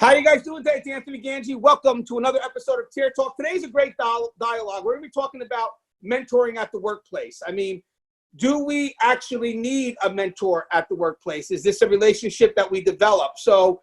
How you guys doing today? It's Anthony Gangi. Welcome to another episode of Tier Talk. Today's a great dialogue. We're going to be talking about mentoring at the workplace. I mean, do we actually need a mentor at the workplace? Is this a relationship that we develop? So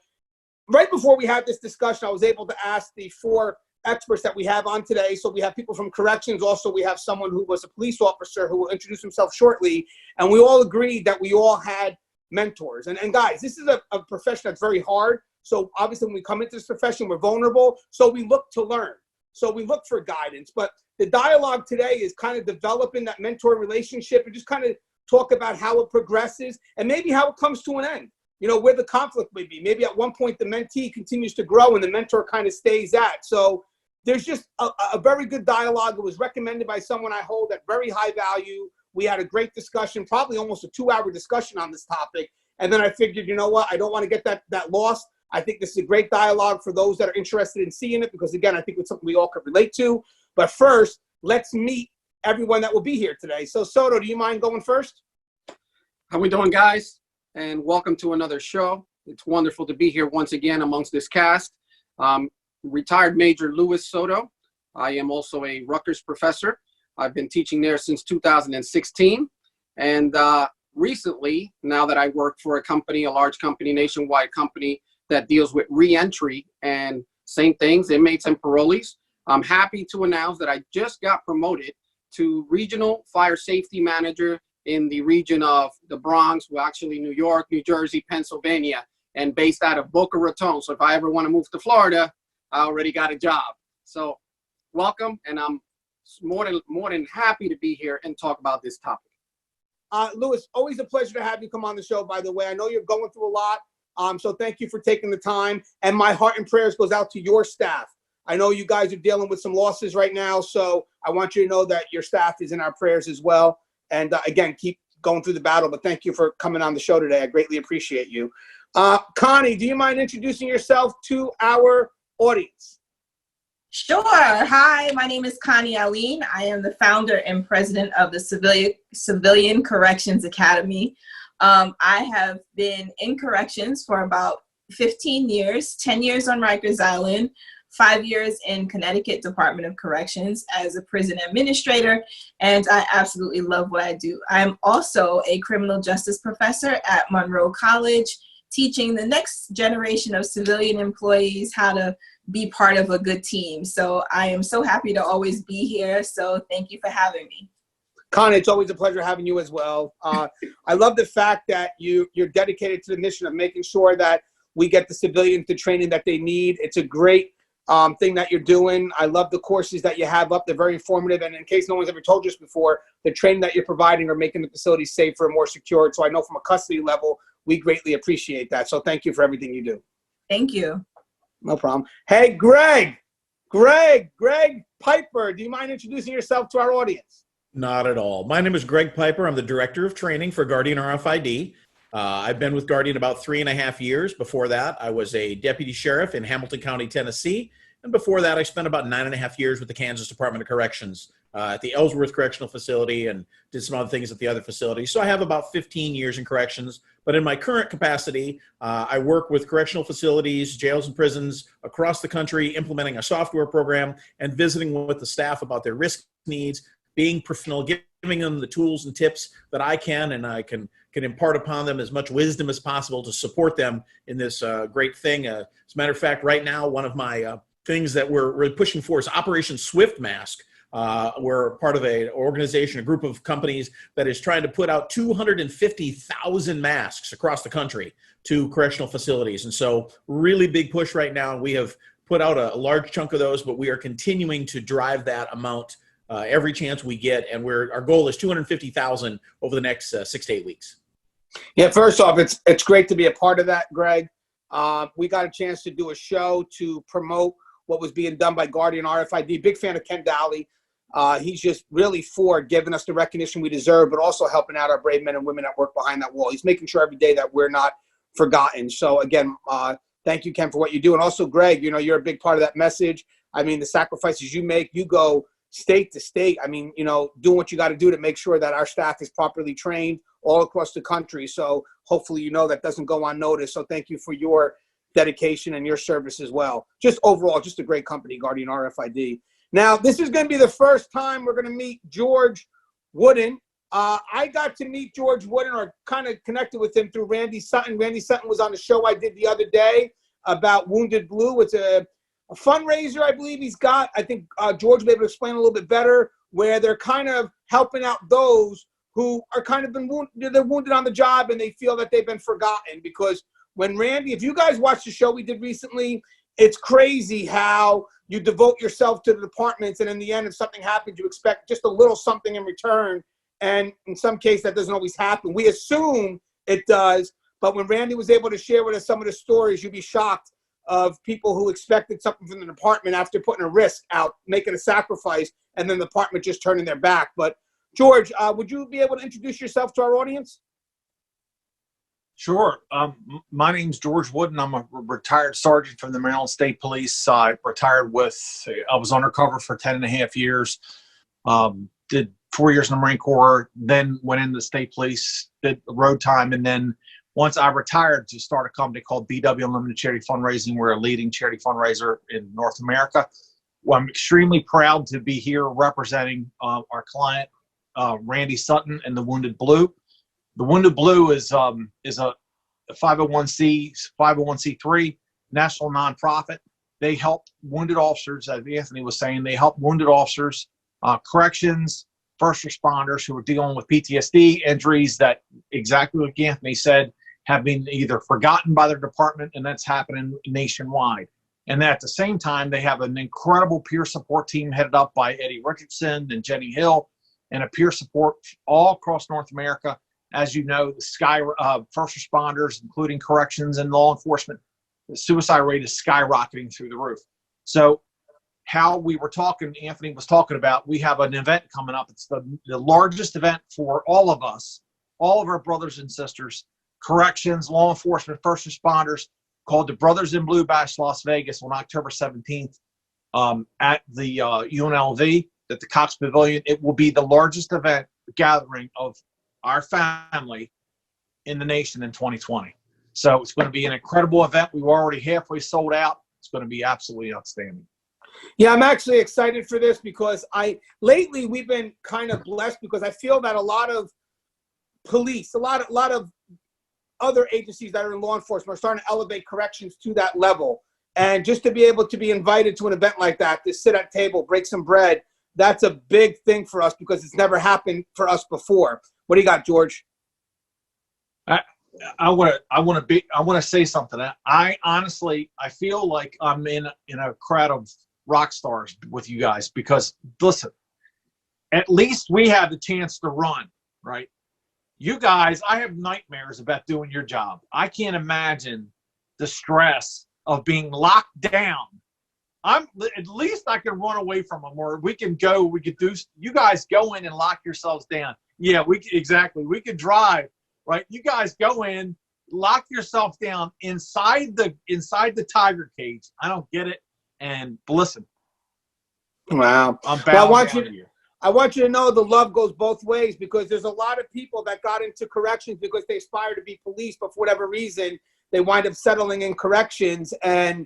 right before we had this discussion, I was able to ask the four experts that we have on today. So we have people from corrections. Also, we have someone who was a police officer who will introduce himself shortly. And we all agreed that we all had mentors. And guys, this is a profession that's very hard. So obviously when we come into this profession, we're vulnerable. So we look to learn. So we look for guidance. But the dialogue today is kind of developing that mentor relationship and just kind of talk about how it progresses and maybe how it comes to an end. You know, where the conflict may be. Maybe at one point the mentee continues to grow and the mentor kind of stays at. So there's just a very good dialogue. It was recommended by someone I hold at very high value. We had a great discussion, probably almost a 2-hour discussion on this topic. And then I figured, you know what, I don't want to get that lost. I think this is a great dialogue for those that are interested in seeing it because, again, I think it's something we all could relate to. But first, let's meet everyone that will be here today. So, Soto, do you mind going first? How we doing, guys? And welcome to another show. It's wonderful to be here once again amongst this cast. Retired Major Louis Soto. I am also a Rutgers professor. I've been teaching there since 2016. And recently, now that I work for a company, a large company, nationwide company, that deals with re-entry and same things, inmates and parolees. I'm happy to announce that I just got promoted to Regional Fire Safety Manager in the region of the Bronx, well, actually New York, New Jersey, Pennsylvania, and based out of Boca Raton. So if I ever want to move to Florida, I already got a job. So welcome, and I'm more than happy to be here and talk about this topic. Louis, always a pleasure to have you come on the show, by the way. I know you're going through a lot. So thank you for taking the time. And my heart and prayers goes out to your staff. I know you guys are dealing with some losses right now. So I want you to know that your staff is in our prayers as well. And again, keep going through the battle. But thank you for coming on the show today. I greatly appreciate you. Connie, do you mind introducing yourself to our audience? Sure. Hi, my name is Connie Aline. I am the founder and president of the Civilian Corrections Academy. I have been in corrections for about 15 years, 10 years on Rikers Island, 5 years in Connecticut Department of Corrections as a prison administrator, and I absolutely love what I do. I'm also a criminal justice professor at Monroe College, teaching the next generation of civilian employees how to be part of a good team. So I am so happy to always be here, so thank you for having me. Connie, it's always a pleasure having you as well. I love the fact that you're dedicated to the mission of making sure that we get the civilians the training that they need. It's a great thing that you're doing. I love the courses that you have up. They're very informative. And in case no one's ever told you this before, the training that you're providing are making the facilities safer and more secured. So I know from a custody level, we greatly appreciate that. So thank you for everything you do. Thank you. No problem. Hey, Greg Piper, do you mind introducing yourself to our audience? Not at all. My name is Greg Piper. I'm the Director of Training for Guardian RFID. I've been with Guardian about 3.5 years. Before that, I was a Deputy Sheriff in Hamilton County, Tennessee. And before that, I spent about 9.5 years with the Kansas Department of Corrections at the Ellsworth Correctional Facility and did some other things at the other facilities. So I have about 15 years in corrections. But in my current capacity, I work with correctional facilities, jails and prisons across the country, implementing a software program and visiting with the staff about their risk needs, being professional, giving them the tools and tips that I can, and I can impart upon them as much wisdom as possible to support them in this great thing. As a matter of fact, right now, one of my things that we're really pushing for is Operation Swift Mask. We're part of an organization, a group of companies that is trying to put out 250,000 masks across the country to correctional facilities. And so really big push right now. We have put out a large chunk of those, but we are continuing to drive that amount every chance we get, and our goal is 250,000 over the next 6 to 8 weeks. Yeah, first off, it's great to be a part of that, Greg. We got a chance to do a show to promote what was being done by Guardian RFID. Big fan of Ken Dowley. He's just really for giving us the recognition we deserve, but also helping out our brave men and women that work behind that wall. He's making sure every day that we're not forgotten. So again, thank you, Ken, for what you do. And also, Greg, you know, you're a big part of that message. I mean, the sacrifices you make, you go state to state. I mean, you know, doing what you got to do to make sure that our staff is properly trained all across the country. So hopefully, you know, that doesn't go unnoticed. So thank you for your dedication and your service as well. Just overall, just a great company, Guardian RFID. Now, this is going to be the first time we're going to meet George Wooden. I got to meet George Wooden, or kind of connected with him, through Randy Sutton. Randy Sutton was on the show I did the other day about Wounded Blue. It's a fundraiser, I believe he's got. I think George will be able to explain a little bit better, where they're kind of helping out those who are kind of been wounded, they're wounded on the job, and they feel that they've been forgotten. Because when Randy, if you guys watched the show we did recently, it's crazy how you devote yourself to the departments, and in the end, if something happens, you expect just a little something in return. And in some cases, that doesn't always happen. We assume it does, but when Randy was able to share with us some of the stories, you'd be shocked of people who expected something from the department after putting a risk out, making a sacrifice, and then the department just turning their back. But George, would you be able to introduce yourself to our audience? Sure. My name's George Wooden. I'm a retired sergeant from the Maryland State Police. I was undercover for 10 and a half years, did 4 years in the Marine Corps, then went into the state police, did road time, and then once I retired, to start a company called BW Unlimited Charity Fundraising. We're a leading charity fundraiser in North America. Well, I'm extremely proud to be here representing our client, Randy Sutton, and the Wounded Blue. The Wounded Blue is a 501c3 national nonprofit. They help wounded officers, as Anthony was saying. They help wounded officers, corrections, first responders who are dealing with PTSD injuries that, exactly like Anthony said, have been either forgotten by their department, and that's happening nationwide. And at the same time, they have an incredible peer support team headed up by Eddie Richardson and Jenny Hill, and a peer support all across North America. As you know, the first responders, including corrections and law enforcement, the suicide rate is skyrocketing through the roof. So how we were talking, Anthony was talking about, we have an event coming up. It's the largest event for all of us, all of our brothers and sisters, corrections, law enforcement, first responders, called the Brothers in Blue Bash Las Vegas on October 17th at the UNLV, at the Cox Pavilion. It will be the largest event gathering of our family in the nation in 2020. So it's going to be an incredible event. We were already halfway sold out. It's going to be absolutely outstanding. Yeah, I'm actually excited for this because lately we've been kind of blessed, because I feel that a lot of police, a lot of other agencies that are in law enforcement are starting to elevate corrections to that level. And just to be able to be invited to an event like that, to sit at table, break some bread, that's a big thing for us, because it's never happened for us before. What do you got, George? I want to say something. I honestly feel like I'm in a crowd of rock stars with you guys, because listen, at least we have the chance to run, right? You guys, I have nightmares about doing your job. I can't imagine the stress of being locked down. At least I can run away from them, or we could do, you guys go in and lock yourselves down. Yeah, exactly. We could drive, right? You guys go in, lock yourself down inside the tiger cage. I don't get it. And listen. Wow. I want you to know the love goes both ways, because there's a lot of people that got into corrections because they aspire to be police, but for whatever reason, they wind up settling in corrections. And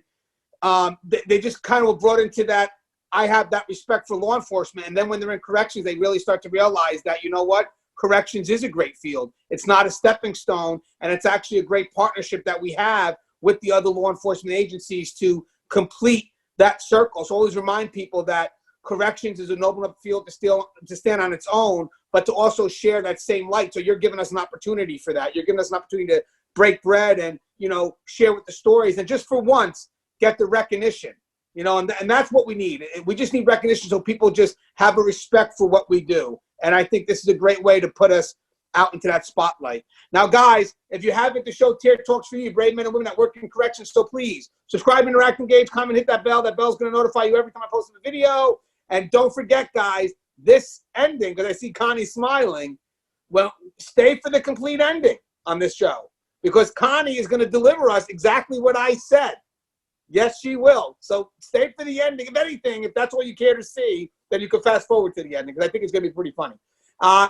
they just kind of were brought into that, I have that respect for law enforcement. And then when they're in corrections, they really start to realize that, you know what? Corrections is a great field. It's not a stepping stone, and it's actually a great partnership that we have with the other law enforcement agencies to complete that circle. So always remind people that corrections is a noble enough field to stand on its own, but to also share that same light. So you're giving us an opportunity for that. You're giving us an opportunity to break bread and, share with the stories, and just for once, get the recognition, and that's what we need. We just need recognition, so people just have a respect for what we do. And I think this is a great way to put us out into that spotlight. Now, guys, if you haven't, the show Tier Talks for you, brave men and women that work in corrections. So please subscribe, interact, engage, comment, hit that bell. That bell's going to notify you every time I post a video. And don't forget, guys, this ending, because I see Connie smiling, well, stay for the complete ending on this show, because Connie is going to deliver us exactly what I said. Yes, she will. So stay for the ending. If anything, if that's what you care to see, then you can fast forward to the ending, because I think it's going to be pretty funny.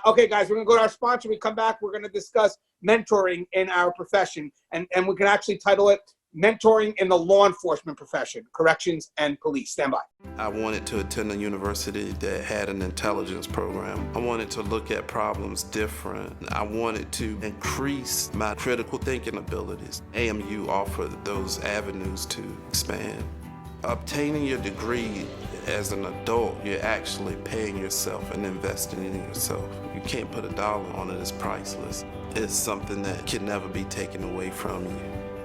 Okay, guys, we're going to go to our sponsor. When we come back, we're going to discuss mentoring in our profession. And we can actually title it, mentoring in the law enforcement profession, corrections and police. Stand by. I wanted to attend a university that had an intelligence program. I wanted to look at problems different. I wanted to increase my critical thinking abilities. AMU offered those avenues to expand. Obtaining your degree as an adult, you're actually paying yourself and investing in yourself. You can't put a dollar on it, it's priceless. It's something that can never be taken away from you.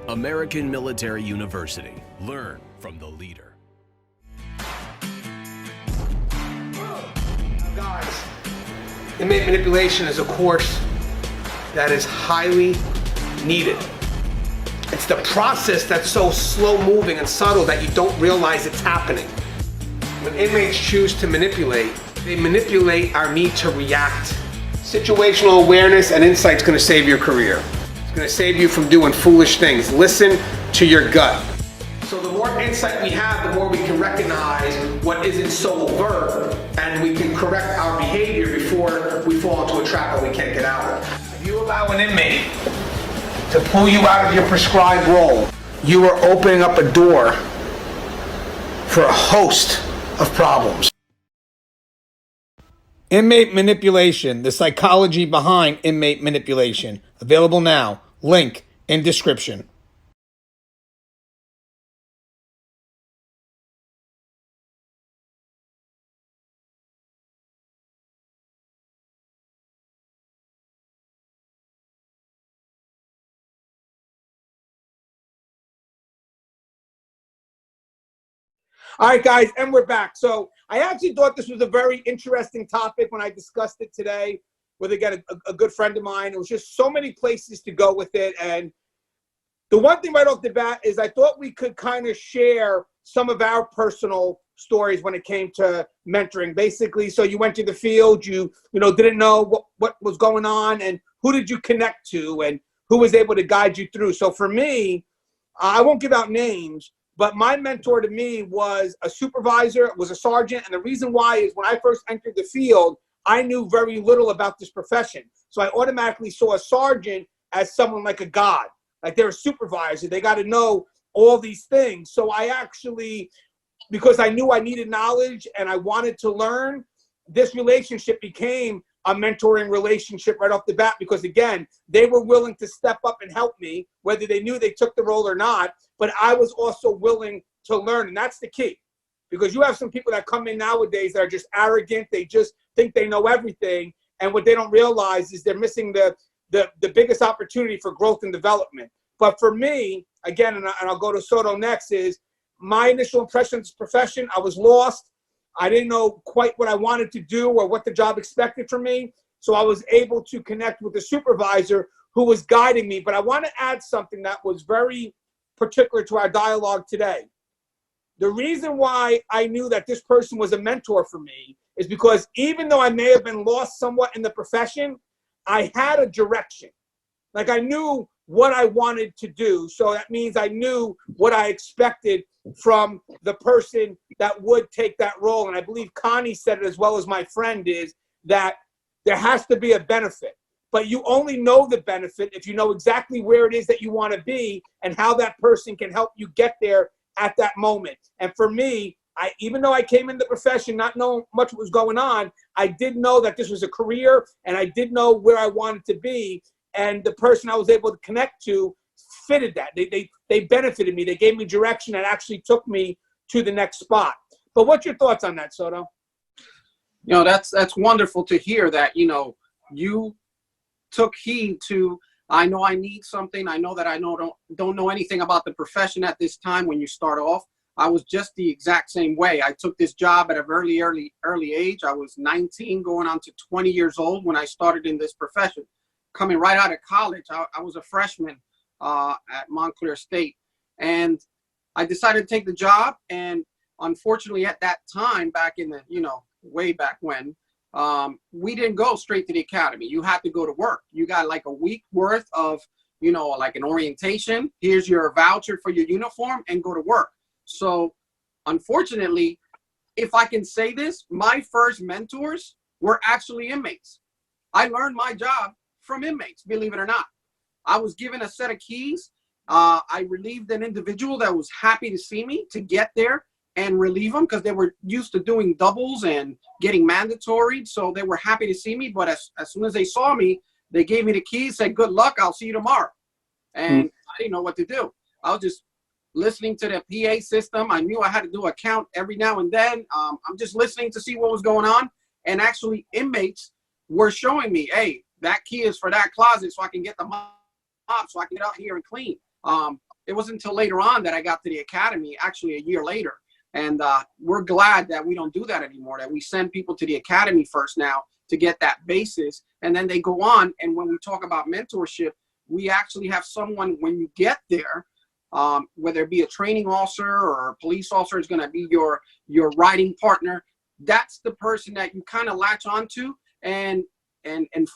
American Military University. Learn from the leader. Guys, inmate manipulation is a course that is highly needed. It's the process that's so slow moving and subtle that you don't realize it's happening. When inmates choose to manipulate, they manipulate our need to react. Situational awareness and insight is going to save your career. It's going to save you from doing foolish things. Listen to your gut. So the more insight we have, the more we can recognize what isn't so overt, and we can correct our behavior before we fall into a trap that we can't get out of. If you allow an inmate to pull you out of your prescribed role, you are opening up a door for a host of problems. Inmate manipulation, the psychology behind inmate manipulation. Available now. Link in description. All right, guys, and we're back. So I actually thought this was a very interesting topic when I discussed it today with, again, a good friend of mine. It was just so many places to go with it. And the one thing right off the bat is I thought we could kind of share some of our personal stories when it came to mentoring. Basically, so you went to the field, you didn't know what was going on, and who did you connect to, and who was able to guide you through. So for me, I won't give out names, but my mentor to me was a supervisor, was a sergeant. And the reason why is when I first entered the field, I knew very little about this profession. So I automatically saw a sergeant as someone like a god, like they're a supervisor. They got to know all these things. So I actually, because I knew I needed knowledge and I wanted to learn, this relationship became a mentoring relationship right off the bat, because again, they were willing to step up and help me, whether they knew they took the role or not, but I was also willing to learn. And that's the key, because you have some people that come in nowadays that are just arrogant. They just think they know everything. And what they don't realize is they're missing the biggest opportunity for growth and development. But for me, again, and I'll go to Soto next, is my initial impression of this profession, I was lost. I didn't know quite what I wanted to do or what the job expected from me. So I was able to connect with the supervisor who was guiding me. But I want to add something that was very particular to our dialogue today. The reason why I knew that this person was a mentor for me is because even though I may have been lost somewhat in the profession, I had a direction. Like I knew what I wanted to do. So that means I knew what I expected from the person that would take that role. And I believe Connie said it as well as my friend, is that there has to be a benefit. But you only know the benefit if you know exactly where it is that you want to be and how that person can help you get there at that moment. And for me, even though I came in the profession not knowing much what was going on, I did know that this was a career and I did know where I wanted to be. And the person I was able to connect to fitted that. They benefited me. They gave me direction that actually took me to the next spot. But what's your thoughts on that, Soto? That's wonderful to hear that, you took heed to, I know I need something. I know that I don't know anything about the profession at this time when you start off. I was just the exact same way. I took this job at a very early age. I was 19 going on to 20 years old when I started in this profession. Coming right out of college, I was a freshman at Montclair State. And I decided to take the job. And unfortunately at that time, back in the, way back when, we didn't go straight to the academy. You had to go to work. You got like a week worth of, like an orientation. Here's your voucher for your uniform and go to work. So unfortunately, if I can say this, my first mentors were actually inmates. I learned my job from inmates, believe it or not. I was given a set of keys. I relieved an individual that was happy to see me to get there and relieve them because they were used to doing doubles and getting mandatory. So they were happy to see me. But as soon as they saw me, they gave me the keys, said, good luck, I'll see you tomorrow. And I didn't know what to do. I was just listening to the PA system. I knew I had to do a count every now and then. I'm just listening to see what was going on. And actually inmates were showing me, hey, that key is for that closet so I can get the mop so I can get out here and clean. It wasn't until later on that I got to the academy, actually a year later. And we're glad that we don't do that anymore, that we send people to the academy first now to get that basis. And then they go on. And when we talk about mentorship, we actually have someone when you get there, whether it be a training officer or a police officer is going to be your riding partner. That's the person that you kind of latch onto and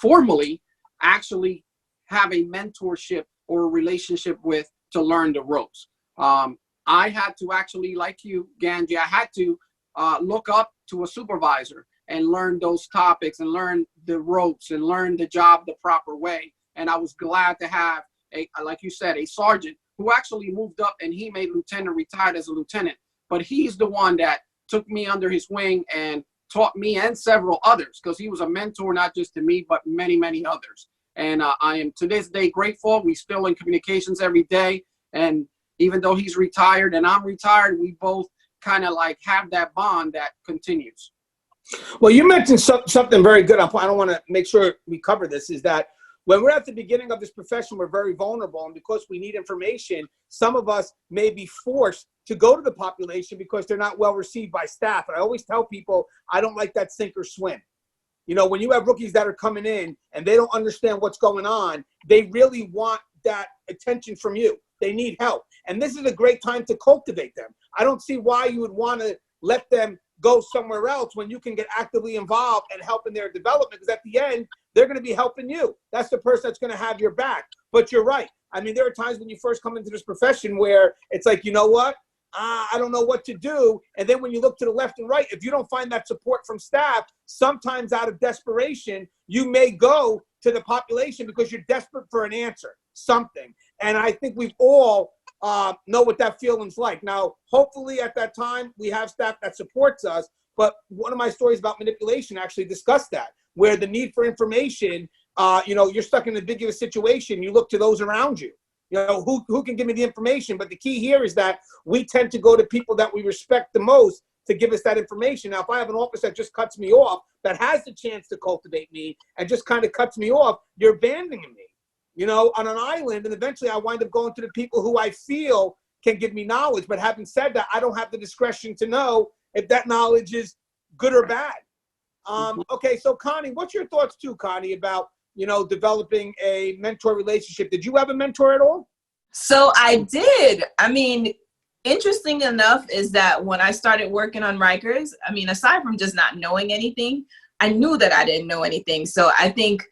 formally actually have a mentorship or a relationship with to learn the ropes. I had to actually, like you, Gangi, I had to look up to a supervisor and learn those topics and learn the ropes and learn the job the proper way. And I was glad to have, like you said, a sergeant who actually moved up and he made lieutenant, retired as a lieutenant. But he's the one that took me under his wing and taught me and several others because he was a mentor, not just to me, but many, many others. And I am to this day grateful. We still in communications every day. And even though he's retired and I'm retired, we both kind of like have that bond that continues. Well, you mentioned something very good. I don't want to make sure we cover this, is that when we're at the beginning of this profession, we're very vulnerable. And because we need information, some of us may be forced to go to the population because they're not well received by staff. And I always tell people, I don't like that sink or swim. You know, when you have rookies that are coming in and they don't understand what's going on, they really want that attention from you. They need help. And this is a great time to cultivate them. I don't see why you would want to let them go somewhere else when you can get actively involved and help in their development, because at the end, they're going to be helping you. That's the person that's going to have your back. But you're right. I mean, there are times when you first come into this profession where it's like, you know what? I don't know what to do. And then when you look to the left and right, if you don't find that support from staff, sometimes out of desperation, you may go to the population because you're desperate for an answer, something. And I think we've all know what that feeling's like. Now, hopefully at that time, we have staff that supports us. But one of my stories about manipulation actually discussed that, where the need for information, you're stuck in an ambiguous situation. You look to those around you. You know, who can give me the information? But the key here is that we tend to go to people that we respect the most to give us that information. Now, if I have an officer that just cuts me off, that has the chance to cultivate me and just kind of cuts me off, you're abandoning me, you know, on an island. And eventually I wind up going to the people who I feel can give me knowledge. But having said that, I don't have the discretion to know if that knowledge is good or bad. Okay, so Connie, what's your thoughts too, Connie, about developing a mentor relationship? Did you have a mentor at all? So I did. I mean, interesting enough is that when I started working on Rikers, I mean, aside from just not knowing anything, I knew that I didn't know anything. So I think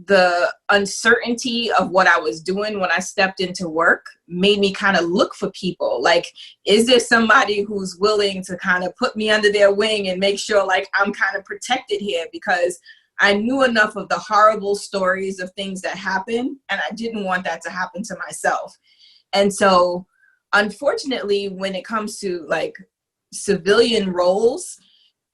the uncertainty of what I was doing when I stepped into work made me kind of look for people. Like, is there somebody who's willing to kind of put me under their wing and make sure like I'm kind of protected here? Because I knew enough of the horrible stories of things that happen, and I didn't want that to happen to myself. And so, unfortunately, when it comes to like civilian roles,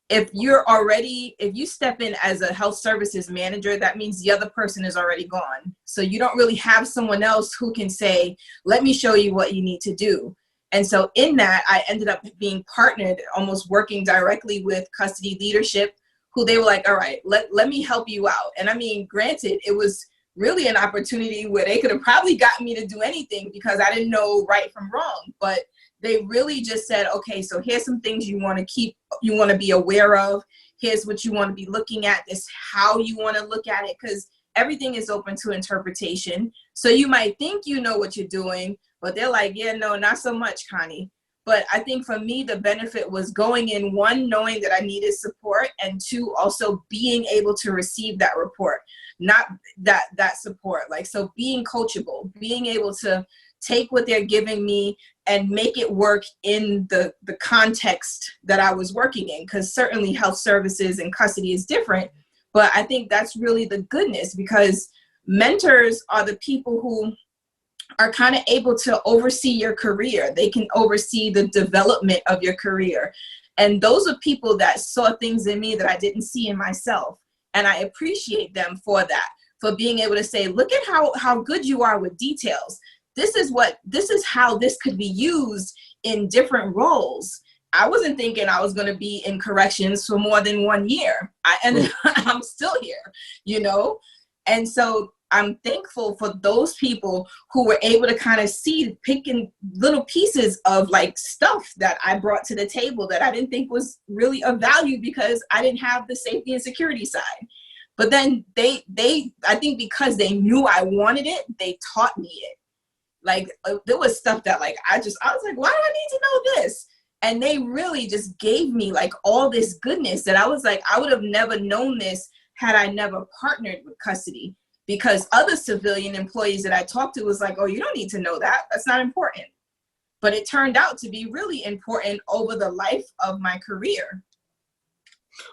if you step in as a health services manager, that means the other person is already gone. So you don't really have someone else who can say, let me show you what you need to do. And so in that, I ended up being partnered, almost working directly with custody leadership, who they were like, all right, let me help you out. And I mean, granted, it was really an opportunity where they could have probably gotten me to do anything because I didn't know right from wrong. But they really just said, okay, so here's some things you want to be aware of. Here's what you want to be looking at. This how you want to look at it, because everything is open to interpretation. So you might think you know what you're doing, but they're like, yeah, no, not so much, Connie. But I think for me, the benefit was going in, one, knowing that I needed support, and two, also being able to receive that report, not that support. Like, so being coachable, being able to take what they're giving me and make it work in the context that I was working in. Because certainly health services and custody is different. But I think that's really the goodness, because mentors are the people who are kind of able to oversee your career. They can oversee the development of your career. And those are people that saw things in me that I didn't see in myself. And I appreciate them for that, for being able to say, look at how good you are with details. This is how this could be used in different roles. I wasn't thinking I was going to be in corrections for more than 1 year. I'm still here, you know? And so I'm thankful for those people who were able to kind of see, picking little pieces of like stuff that I brought to the table that I didn't think was really of value because I didn't have the safety and security side. But then I think because they knew I wanted it, they taught me it. Like there was stuff that like, I was like, why do I need to know this? And they really just gave me like all this goodness that I was like, I would have never known this had I never partnered with custody, because other civilian employees that I talked to was like, oh, you don't need to know that. That's not important. But it turned out to be really important over the life of my career.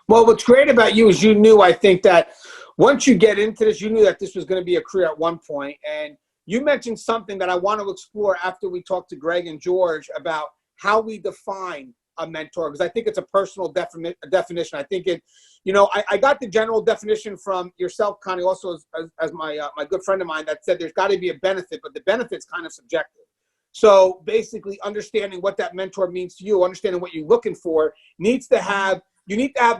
Well, what's great about you is you knew, I think, that once you get into this, you knew that this was going to be a career at one point. And you mentioned something that I want to explore after we talk to Greg and George about how we define a mentor, because I think it's a personal definition. I think it, you know, I got the general definition from yourself, Connie, also as my good friend of mine, that said there's got to be a benefit, but the benefit's kind of subjective. So basically understanding what that mentor means to you, understanding what you're looking for, you need to have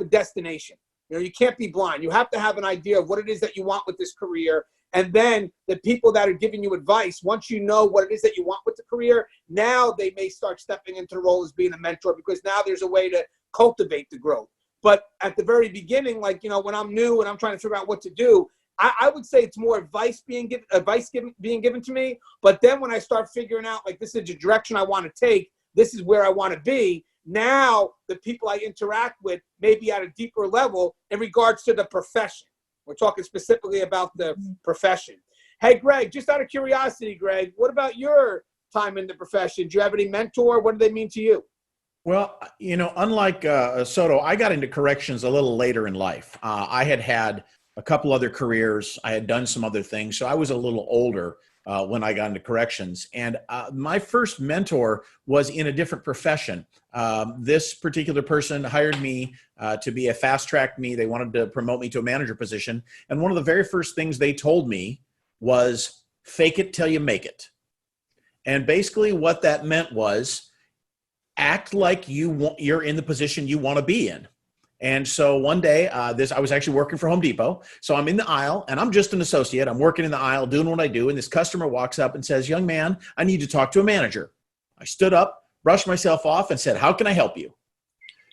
a destination. You know, you can't be blind. You have to have an idea of what it is that you want with this career. And then the people that are giving you advice, once you know what it is that you want with the career, now they may start stepping into the role as being a mentor, because now there's a way to cultivate the growth. But at the very beginning, like, you know, when I'm new and I'm trying to figure out what to do, I would say it's more advice being given to me. But then when I start figuring out, like, this is the direction I want to take, this is where I want to be, now the people I interact with may be at a deeper level in regards to the profession. We're talking specifically about the profession. Hey, Greg, just out of curiosity, Greg, what about your time in the profession? Do you have any mentor? What do they mean to you? Well, you know, unlike Soto, I got into corrections a little later in life. I had a couple other careers. I had done some other things. So I was a little older when I got into corrections. And my first mentor was in a different profession. This particular person hired me to be a fast-track me. They wanted to promote me to a manager position. And one of the very first things they told me was, fake it till you make it. And basically what that meant was, act like you're in the position you want to be in. And so one day, I was actually working for Home Depot. So I'm in the aisle and I'm just an associate. I'm working in the aisle doing what I do. And this customer walks up and says, "Young man, I need to talk to a manager." I stood up, brushed myself off and said, "How can I help you?"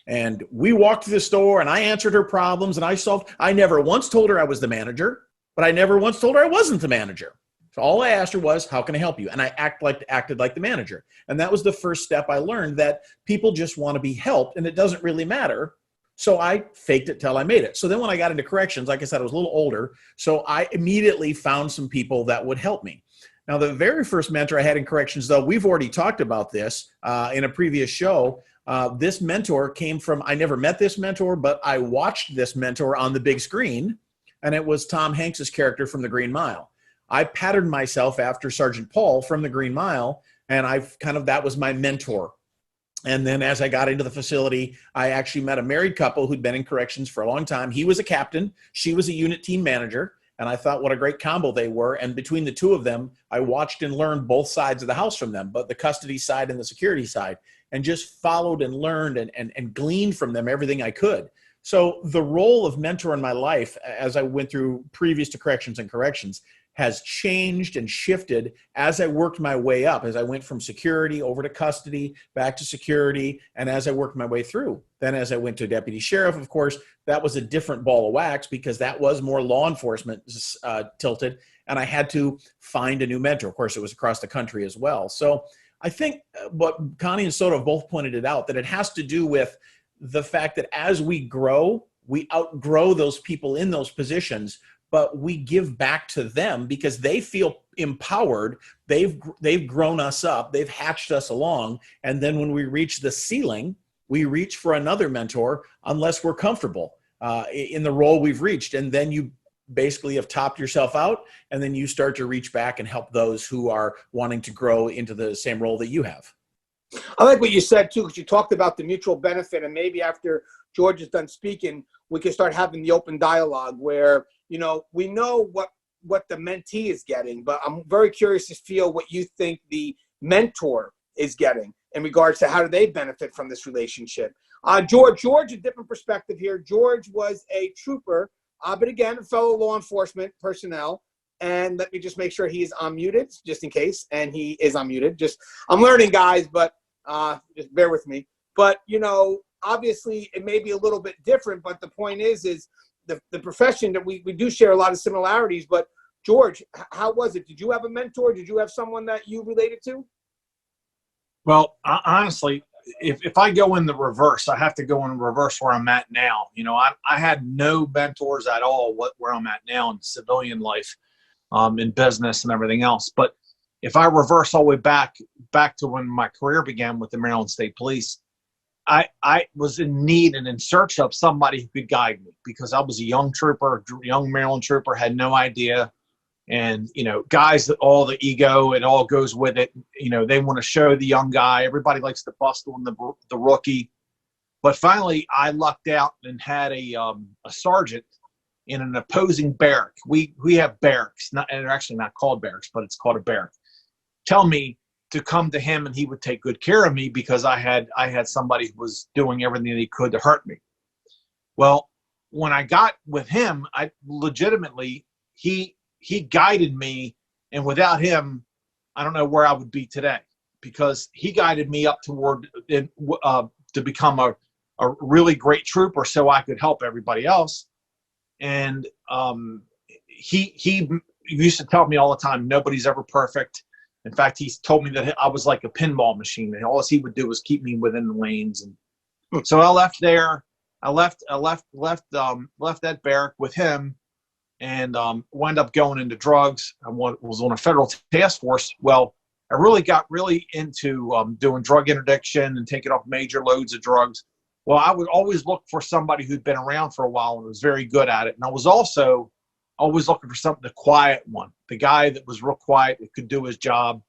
And we walked through the store and I answered her problems and I never once told her I was the manager, but I never once told her I wasn't the manager. So all I asked her was, "How can I help you?" And I acted like the manager. And that was the first step I learned, that people just want to be helped and it doesn't really matter. So I faked it till I made it. So then when I got into corrections, like I said, I was a little older. So I immediately found some people that would help me. Now, the very first mentor I had in corrections, though, we've already talked about this in a previous show. This mentor came from, I never met this mentor, but I watched this mentor on the big screen, and it was Tom Hanks's character from The Green Mile. I patterned myself after Sergeant Paul from The Green Mile, and that was my mentor. And then as I got into the facility, I actually met a married couple who'd been in corrections for a long time. He was a captain. She was a unit team manager. And I thought what a great combo they were. And between the two of them, I watched and learned both sides of the house from them, but the custody side and the security side, and just followed and learned and gleaned from them everything I could. So the role of mentor in my life, as I went through previous to corrections and corrections, has changed and shifted as I worked my way up, as I went from security over to custody, back to security, and as I worked my way through. Then as I went to deputy sheriff, of course, that was a different ball of wax because that was more law enforcement tilted, and I had to find a new mentor. Of course, it was across the country as well. So I think what Connie and Soto both pointed it out, that it has to do with the fact that as we grow, we outgrow those people in those positions, but we give back to them because they feel empowered. They've grown us up. They've hatched us along. And then when we reach the ceiling, we reach for another mentor unless we're comfortable in the role we've reached. And then you basically have topped yourself out, and then you start to reach back and help those who are wanting to grow into the same role that you have. I like what you said too, because you talked about the mutual benefit, and maybe after George is done speaking, we can start having the open dialogue where, you know, we know what the mentee is getting, but I'm very curious to feel what you think the mentor is getting in regards to how do they benefit from this relationship. George, a different perspective here. George was a trooper, but again, a fellow law enforcement personnel. And let me just make sure he is unmuted, just in case. And he is unmuted. I'm learning, guys, but just bear with me. But, you know, obviously it may be a little bit different, but the point is the profession that we do share a lot of similarities. But George, how was it? Did you have a mentor? Did you have someone that you related to? Well, honestly, if I go in the reverse, I have to go in reverse where I'm at now. You know, I had no mentors at all where I'm at now in civilian life, in business and everything else. But if I reverse all the way back to when my career began with the Maryland State Police, I was in need and in search of somebody who could guide me, because I was a young trooper, young Maryland trooper, had no idea. And, you know, guys, all the ego, it all goes with it. You know, they want to show the young guy. Everybody likes to bust on the rookie. But finally, I lucked out and had a sergeant in an opposing barrack. We have barracks, and they're actually not called barracks, but it's called a barrack. Tell me to come to him, and he would take good care of me, because I had somebody who was doing everything that he could to hurt me. Well, when I got with him, I legitimately, he guided me, and without him, I don't know where I would be today, because he guided me up toward to become a really great trooper so I could help everybody else. And he used to tell me all the time, nobody's ever perfect. In fact, he told me that I was like a pinball machine, and all he would do was keep me within the lanes. And so I left there. I left that barrack with him, and wound up going into drugs. I was on a federal task force. Well, I got really into doing drug interdiction and taking off major loads of drugs. Well, I would always look for somebody who'd been around for a while and was very good at it. And I was also always looking for the quiet one, the guy that was real quiet, that could do his job,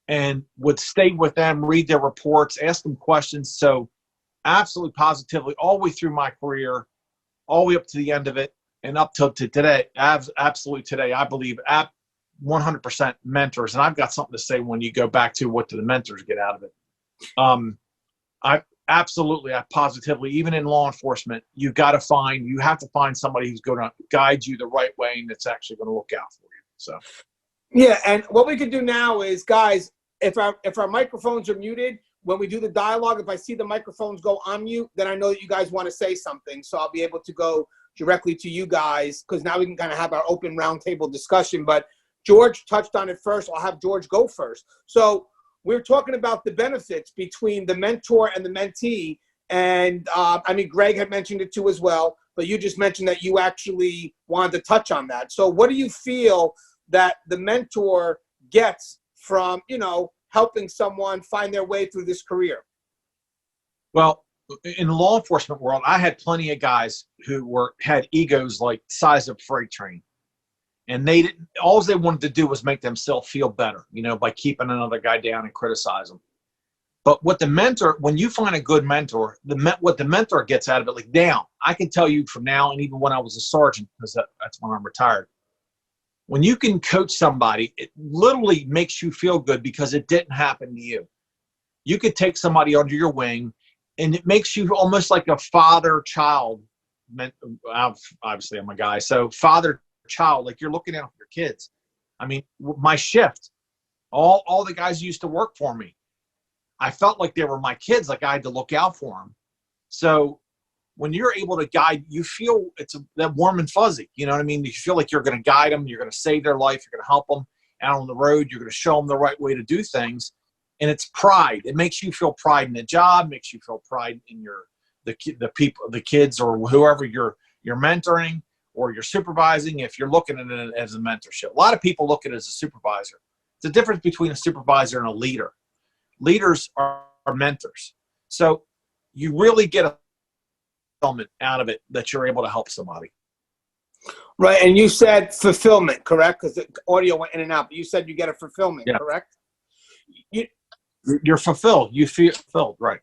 and would stay with them, read their reports, ask them questions. So absolutely positively, all the way through my career, all the way up to the end of it, and up to today, absolutely today, I believe 100% mentors. And I've got something to say when you go back to what do the mentors get out of it. I positively, even in law enforcement, you have to find somebody who's going to guide you the right way and that's actually going to look out for you. So, yeah. And what we can do now is, guys, if our microphones are muted, when we do the dialogue, if I see the microphones go on mute, then I know that you guys want to say something. So I'll be able to go directly to you guys, because now we can kind of have our open roundtable discussion. But George touched on it first. I'll have George go first. So we're talking about the benefits between the mentor and the mentee. And I mean, Greg had mentioned it too as well, but you just mentioned that you actually wanted to touch on that. So what do you feel that the mentor gets from, you know, helping someone find their way through this career? Well, in the law enforcement world, I had plenty of guys who had egos like size of freight train. And all they wanted to do was make themselves feel better, you know, by keeping another guy down and criticize them. But when you find a good mentor, what the mentor gets out of it, like now, I can tell you from now, and even when I was a sergeant, because that's when I'm retired, when you can coach somebody, it literally makes you feel good because it didn't happen to you. You could take somebody under your wing, and it makes you almost like a father-child. Obviously, I'm a guy, so father-child, like you're looking out for your kids. I mean, my shift, all the guys used to work for me, I felt like they were my kids, like I had to look out for them. So when you're able to guide, you feel that warm and fuzzy. You know what I mean? You feel like you're going to guide them, you're going to save their life, you're going to help them out on the road, you're going to show them the right way to do things. And it's pride. It makes you feel pride in the job, makes you feel pride in the people, the kids, or whoever you're mentoring or you're supervising. If you're looking at it as a mentorship, a lot of people look at it as a supervisor. It's a difference between a supervisor and a leader. Leaders are mentors. So you really get a element out of it that you're able to help somebody. Right, and you said fulfillment, correct? Because the audio went in and out, but you said you get a fulfillment, Yeah. correct? You're fulfilled. You feel fulfilled, right?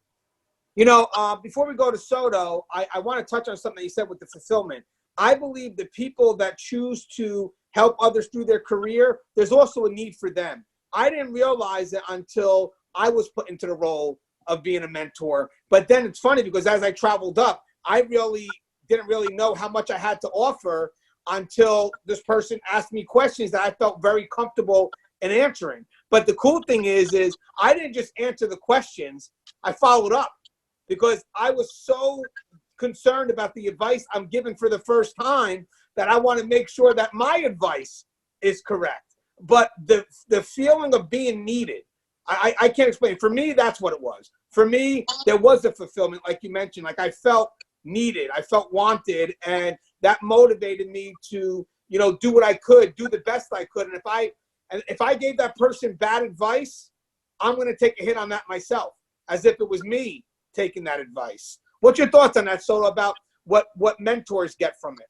You know, before we go to Soto, I want to touch on something you said with the fulfillment. I believe the people that choose to help others through their career, there's also a need for them. I didn't realize it until I was put into the role of being a mentor. But then it's funny because as I traveled up, I really didn't really know how much I had to offer until this person asked me questions that I felt very comfortable in answering. But the cool thing is I didn't just answer the questions, I followed up because I was so concerned about the advice I'm giving for the first time that I want to make sure that my advice is correct. But the feeling of being needed, I can't explain. For me, that's what it was. For me, there was a fulfillment, like you mentioned. Like I felt needed, I felt wanted, and that motivated me to, you know, do what I could, do the best I could. And if I gave that person bad advice, I'm going to take a hit on that myself, as if it was me taking that advice. What's your thoughts on that, Soto, about what mentors get from it?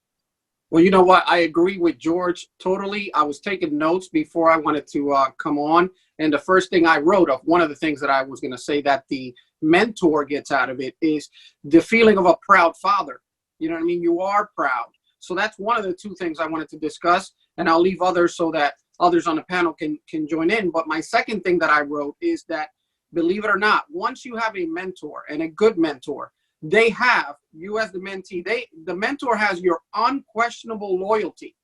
Well, you know what? I agree with George totally. I was taking notes before I wanted to come on. And the first thing I wrote of one of the things that I was going to say that the mentor gets out of it is the feeling of a proud father. You know what I mean? You are proud. So that's one of the two things I wanted to discuss. And I'll leave others so that others on the panel can join in. But my second thing that I wrote is that, believe it or not, once you have a mentor and a good mentor, they have you as the mentee. The mentor has your unquestionable loyalty.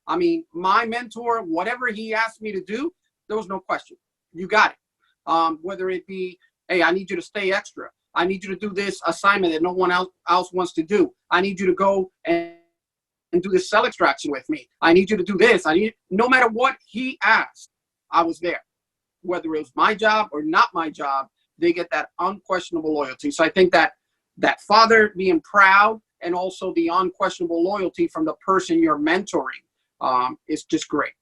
I mean, my mentor, whatever he asked me to do, there was no question. You got it. Whether it be, hey, I need you to stay extra. I need you to do this assignment that no one else wants to do. I need you to go and do this cell extraction with me. I need you to do this. No matter what he asked, I was there. Whether it was my job or not my job, they get that unquestionable loyalty. So I think that father being proud and also the unquestionable loyalty from the person you're mentoring is just great.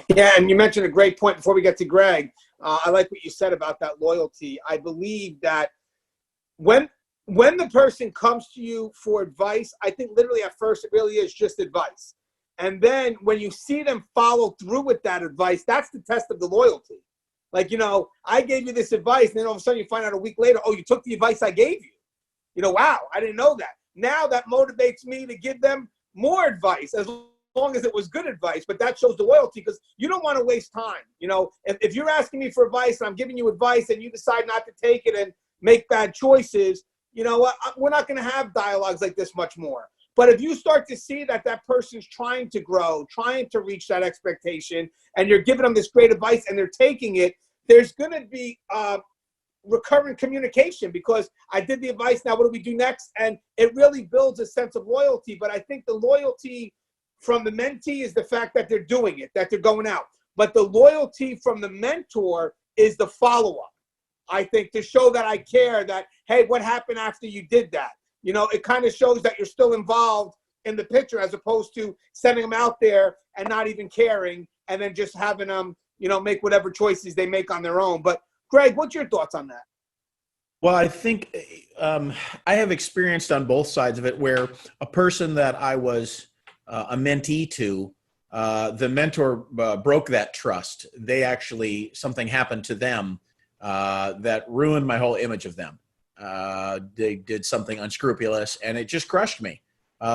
Yeah, and you mentioned a great point before we get to Greg. I like what you said about that loyalty. I believe that when the person comes to you for advice, I think literally at first it really is just advice. And then when you see them follow through with that advice, that's the test of the loyalty. Like, you know, I gave you this advice, and then all of a sudden you find out a week later, oh, you took the advice I gave you. You know, wow, I didn't know that. Now that motivates me to give them more advice, as long as it was good advice. But that shows the loyalty, because you don't want to waste time. You know, if you're asking me for advice and I'm giving you advice and you decide not to take it and make bad choices, you know what, we're not going to have dialogues like this much more. But if you start to see that person's trying to grow, trying to reach that expectation, and you're giving them this great advice and they're taking it, there's going to be recurrent communication, because I did the advice, now what do we do next? And it really builds a sense of loyalty. But I think the loyalty from the mentee is the fact that they're doing it, that they're going out. But the loyalty from the mentor is the follow-up. I think, to show that I care, that, hey, what happened after you did that? You know, it kind of shows that you're still involved in the picture, as opposed to sending them out there and not even caring, and then just having them, you know, make whatever choices they make on their own. But Greg, what's your thoughts on that? Well, I think I have experienced on both sides of it, where a person that I was a mentee to, the mentor broke that trust. Something happened to them that ruined my whole image of them. They did something unscrupulous, and it just crushed me,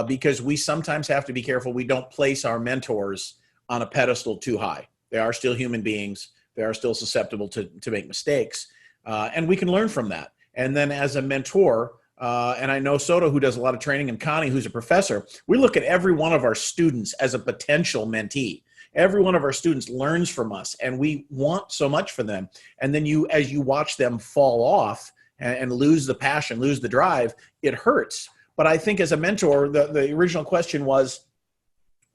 because we sometimes have to be careful we don't place our mentors on a pedestal too high. They are still human beings. They are still susceptible to make mistakes, and we can learn from that. And then as a mentor, and I know Soto, who does a lot of training, and Connie, who's a professor, we look at every one of our students as a potential mentee. Every one of our students learns from us, and we want so much for them. And then as you watch them fall off and lose the passion, lose the drive, it hurts. But I think as a mentor, the original question was,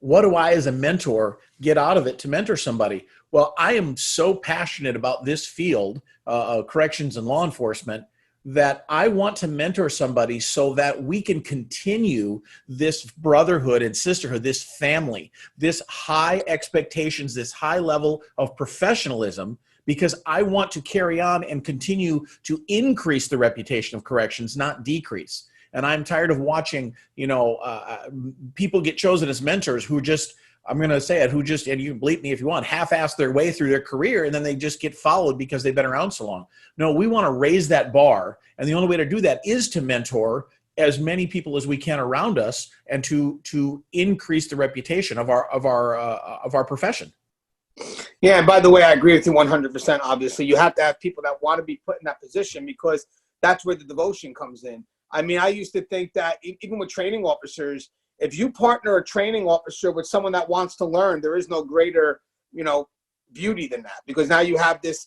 what do I as a mentor get out of it to mentor somebody? Well, I am so passionate about this field of corrections and law enforcement that I want to mentor somebody so that we can continue this brotherhood and sisterhood, this family, this high expectations, this high level of professionalism, because I want to carry on and continue to increase the reputation of corrections, not decrease. And I'm tired of watching, people get chosen as mentors who just, I'm going to say it, who just, and you can bleep me if you want, half-ass their way through their career, and then they just get followed because they've been around so long. No, we want to raise that bar. And the only way to do that is to mentor as many people as we can around us, and to increase the reputation of our profession. Yeah, and by the way, I agree with you 100%. Obviously, you have to have people that want to be put in that position, because that's where the devotion comes in. I mean, I used to think that even with training officers, if you partner a training officer with someone that wants to learn, there is no greater, beauty than that, because now you have this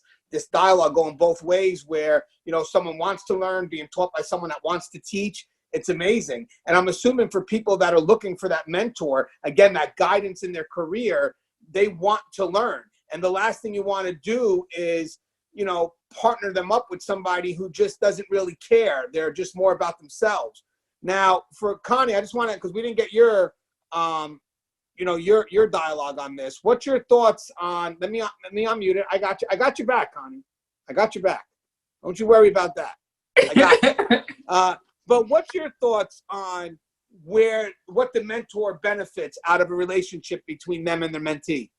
dialogue going both ways where, someone wants to learn, being taught by someone that wants to teach. It's amazing. And I'm assuming for people that are looking for that mentor, again, that guidance in their career, they want to learn. And the last thing you want to do is, partner them up with somebody who just doesn't really care. They're just more about themselves. Now, for Connie, I just want to, because we didn't get your, your dialogue on this. What's your thoughts on? Let me unmute it. I got you. I got your back, Connie. I got your back. Don't you worry about that. I got you. But what's your thoughts on what the mentor benefits out of a relationship between them and their mentee?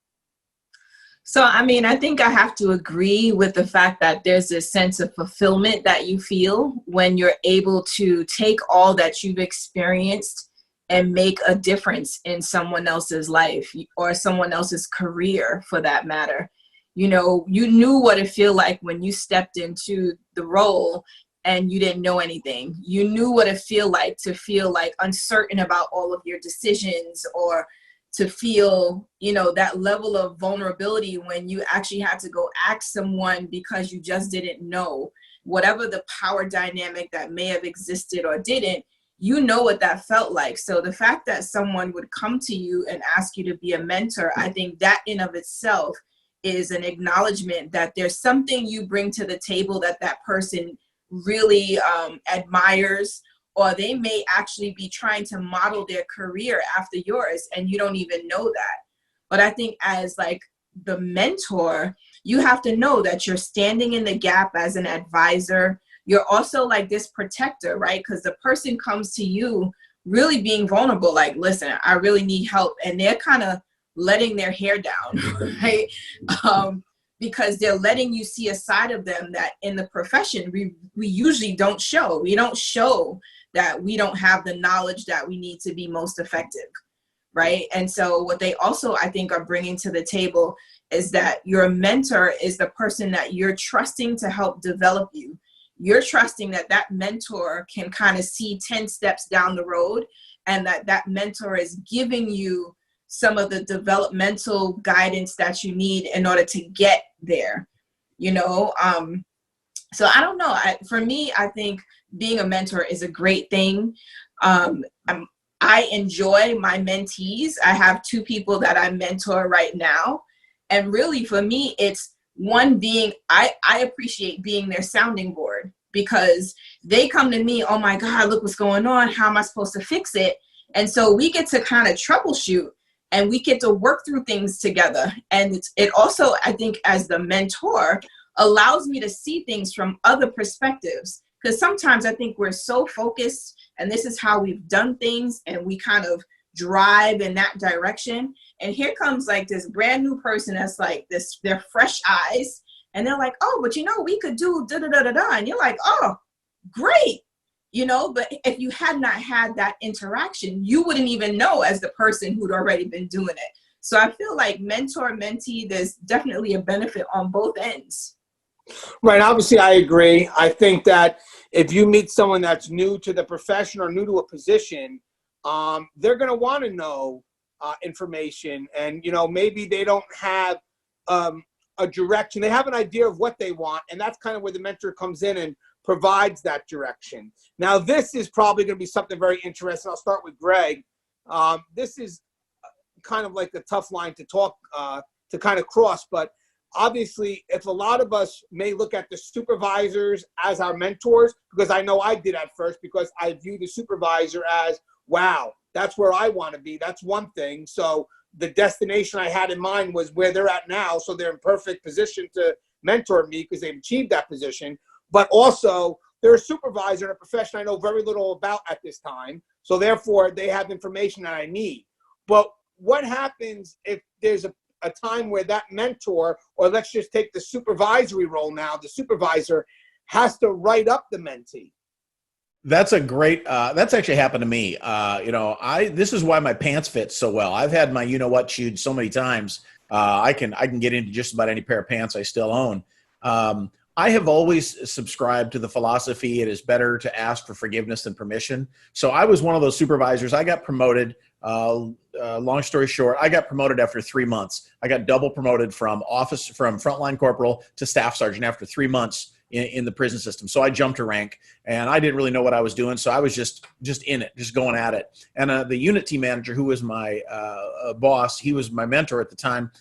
So, I think I have to agree with the fact that there's this sense of fulfillment that you feel when you're able to take all that you've experienced and make a difference in someone else's life or someone else's career, for that matter. You knew what it felt like when you stepped into the role and you didn't know anything. You knew what it felt like to feel like uncertain about all of your decisions, or to feel, that level of vulnerability when you actually had to go ask someone because you just didn't know. Whatever the power dynamic that may have existed or didn't, what that felt like. So the fact that someone would come to you and ask you to be a mentor, I think that in of itself is an acknowledgement that there's something you bring to the table that person really admires, or they may actually be trying to model their career after yours and you don't even know that. But I think as like the mentor, you have to know that you're standing in the gap as an advisor. You're also like this protector, right? Because the person comes to you really being vulnerable, like, listen, I really need help. And they're kind of letting their hair down, right? Because they're letting you see a side of them that in the profession, we usually don't show. We don't show that we don't have the knowledge that we need to be most effective, right? And so what they also, I think, are bringing to the table is that your mentor is the person that you're trusting to help develop you. You're trusting that mentor can kind of see 10 steps down the road, and that mentor is giving you some of the developmental guidance that you need in order to get there, So I don't know. For me, I think being a mentor is a great thing. I enjoy my mentees. I have 2 people that I mentor right now. And really for me, it's one being, I appreciate being their sounding board, because they come to me, oh my God, look what's going on. How am I supposed to fix it? And so we get to kind of troubleshoot, and we get to work through things together. And it also, I think, as the mentor, allows me to see things from other perspectives. Because sometimes I think we're so focused, and this is how we've done things, and we kind of drive in that direction. And here comes like this brand new person that's like this, they're fresh eyes, and they're like, oh, but we could do da-da-da-da-da. And you're like, oh, great. But if you had not had that interaction, you wouldn't even know as the person who'd already been doing it. So I feel like mentor, mentee, there's definitely a benefit on both ends. Right. Obviously, I agree. I think that if you meet someone that's new to the profession or new to a position, they're going to want to know information. And, maybe they don't have a direction. They have an idea of what they want. And that's kind of where the mentor comes in and provides that direction. Now, this is probably going to be something very interesting. I'll start with Greg. This is kind of like a tough line to talk, to kind of cross, but obviously, if a lot of us may look at the supervisors as our mentors, because I know I did at first, because I view the supervisor as, wow, that's where I want to be. That's one thing. So the destination I had in mind was where they're at now. So they're in perfect position to mentor me because they've achieved that position. But also they're a supervisor in a profession I know very little about at this time. So therefore, they have information that I need. But what happens if there's a time where that mentor, or let's just take the supervisory role now, the supervisor has to write up the mentee? That's a great, that's actually happened to me. This is why my pants fit so well. I've had my, chewed so many times. I can get into just about any pair of pants I still own. I have always subscribed to the philosophy it is better to ask for forgiveness than permission. So I was one of those supervisors. I got promoted. Long story short, I got promoted after 3 months. I got double promoted from frontline corporal to staff sergeant after 3 months in the prison system. So I jumped a rank, and I didn't really know what I was doing. So I was just in it, just going at it. And the unit team manager, who was my boss, he was my mentor at the time.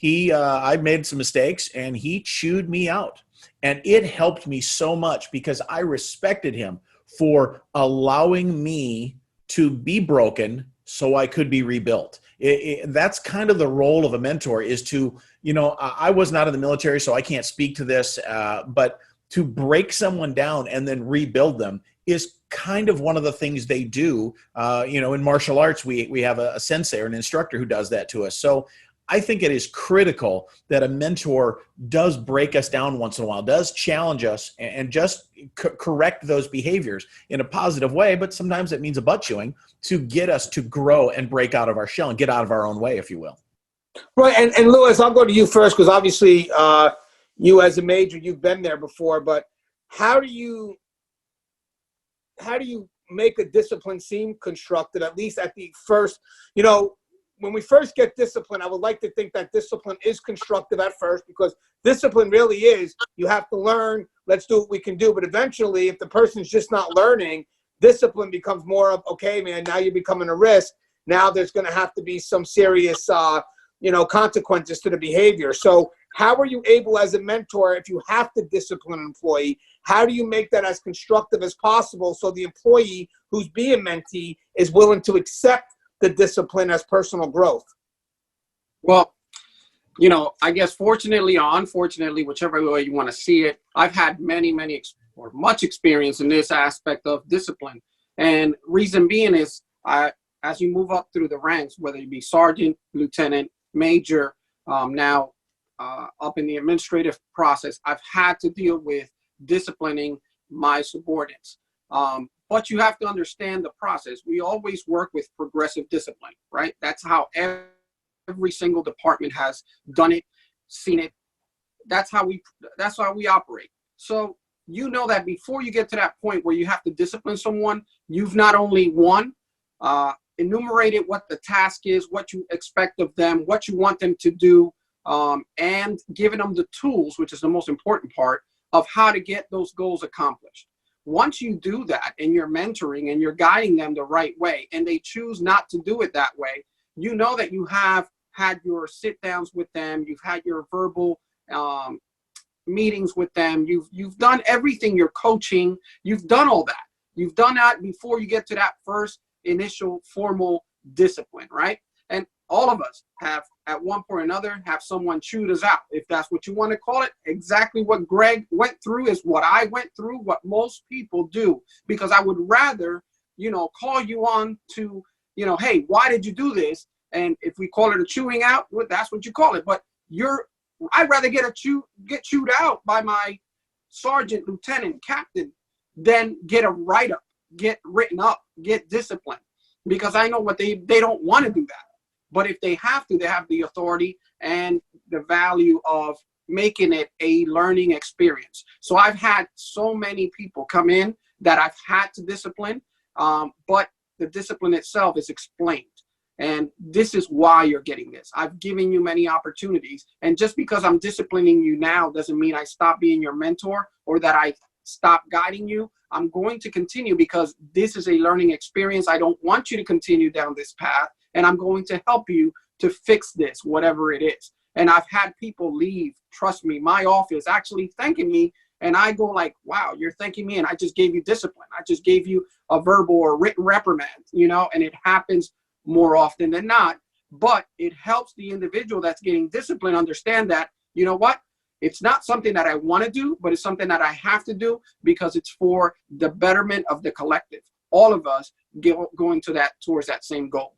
I made some mistakes, and he chewed me out. And it helped me so much because I respected him for allowing me to be broken so I could be rebuilt. That's kind of the role of a mentor, is to, I was not in the military, so I can't speak to this, but to break someone down and then rebuild them is kind of one of the things they do. In martial arts, we have a sensei or an instructor who does that to us. So I think it is critical that a mentor does break us down once in a while, does challenge us, and just correct those behaviors in a positive way. But sometimes it means a butt chewing to get us to grow and break out of our shell and get out of our own way, if you will. Right. And Louis, I'll go to you first, because obviously you as a major, you've been there before. But how do you make a discipline seem constructive, at least at the first, when we first get discipline, I would like to think that discipline is constructive at first, because discipline really is, you have to learn, let's do what we can do. But eventually, if the person's just not learning, discipline becomes more of, okay, man, now you're becoming a risk. Now there's going to have to be some serious, consequences to the behavior. So how are you able as a mentor, if you have to discipline an employee, how do you make that as constructive as possible so the employee who's being mentee is willing to accept the discipline as personal growth? Well, I guess fortunately or unfortunately, whichever way you want to see it, I've had much experience in this aspect of discipline. And reason being is, as you move up through the ranks, whether you be sergeant, lieutenant, major, now up in the administrative process, I've had to deal with disciplining my subordinates. But you have to understand the process. We always work with progressive discipline, right? That's how every single department has done it, seen it. That's how we operate. So that before you get to that point where you have to discipline someone, you've not only enumerated what the task is, what you expect of them, what you want them to do, and given them the tools, which is the most important part, of how to get those goals accomplished. Once you do that and you're mentoring and you're guiding them the right way, and they choose not to do it that way, that you have had your sit downs with them, you've had your verbal meetings with them, you've done everything, your coaching, you've done all that. You've done that before you get to that first initial formal discipline, right? And all of us have, at one point or another, have someone chewed us out, if that's what you want to call it. Exactly what Greg went through is what I went through, what most people do, because I would rather, call you on to, hey, why did you do this? And if we call it a chewing out, well, that's what you call it. But I'd rather get chewed out by my sergeant, lieutenant, captain than get a write-up, get written up, get disciplined, because I know what they don't want to do that. But if they have to, they have the authority and the value of making it a learning experience. So I've had so many people come in that I've had to discipline, but the discipline itself is explained. And this is why you're getting this. I've given you many opportunities. And just because I'm disciplining you now doesn't mean I stop being your mentor or that I stop guiding you. I'm going to continue because this is a learning experience. I don't want you to continue down this path. And I'm going to help you to fix this, whatever it is. And I've had people leave, trust me, my office actually thanking me. And I go like, wow, you're thanking me. And I just gave you discipline. I just gave you a verbal or written reprimand, and it happens more often than not. But it helps the individual that's getting disciplined understand that, It's not something that I want to do, but it's something that I have to do because it's for the betterment of the collective. All of us going towards that same goal.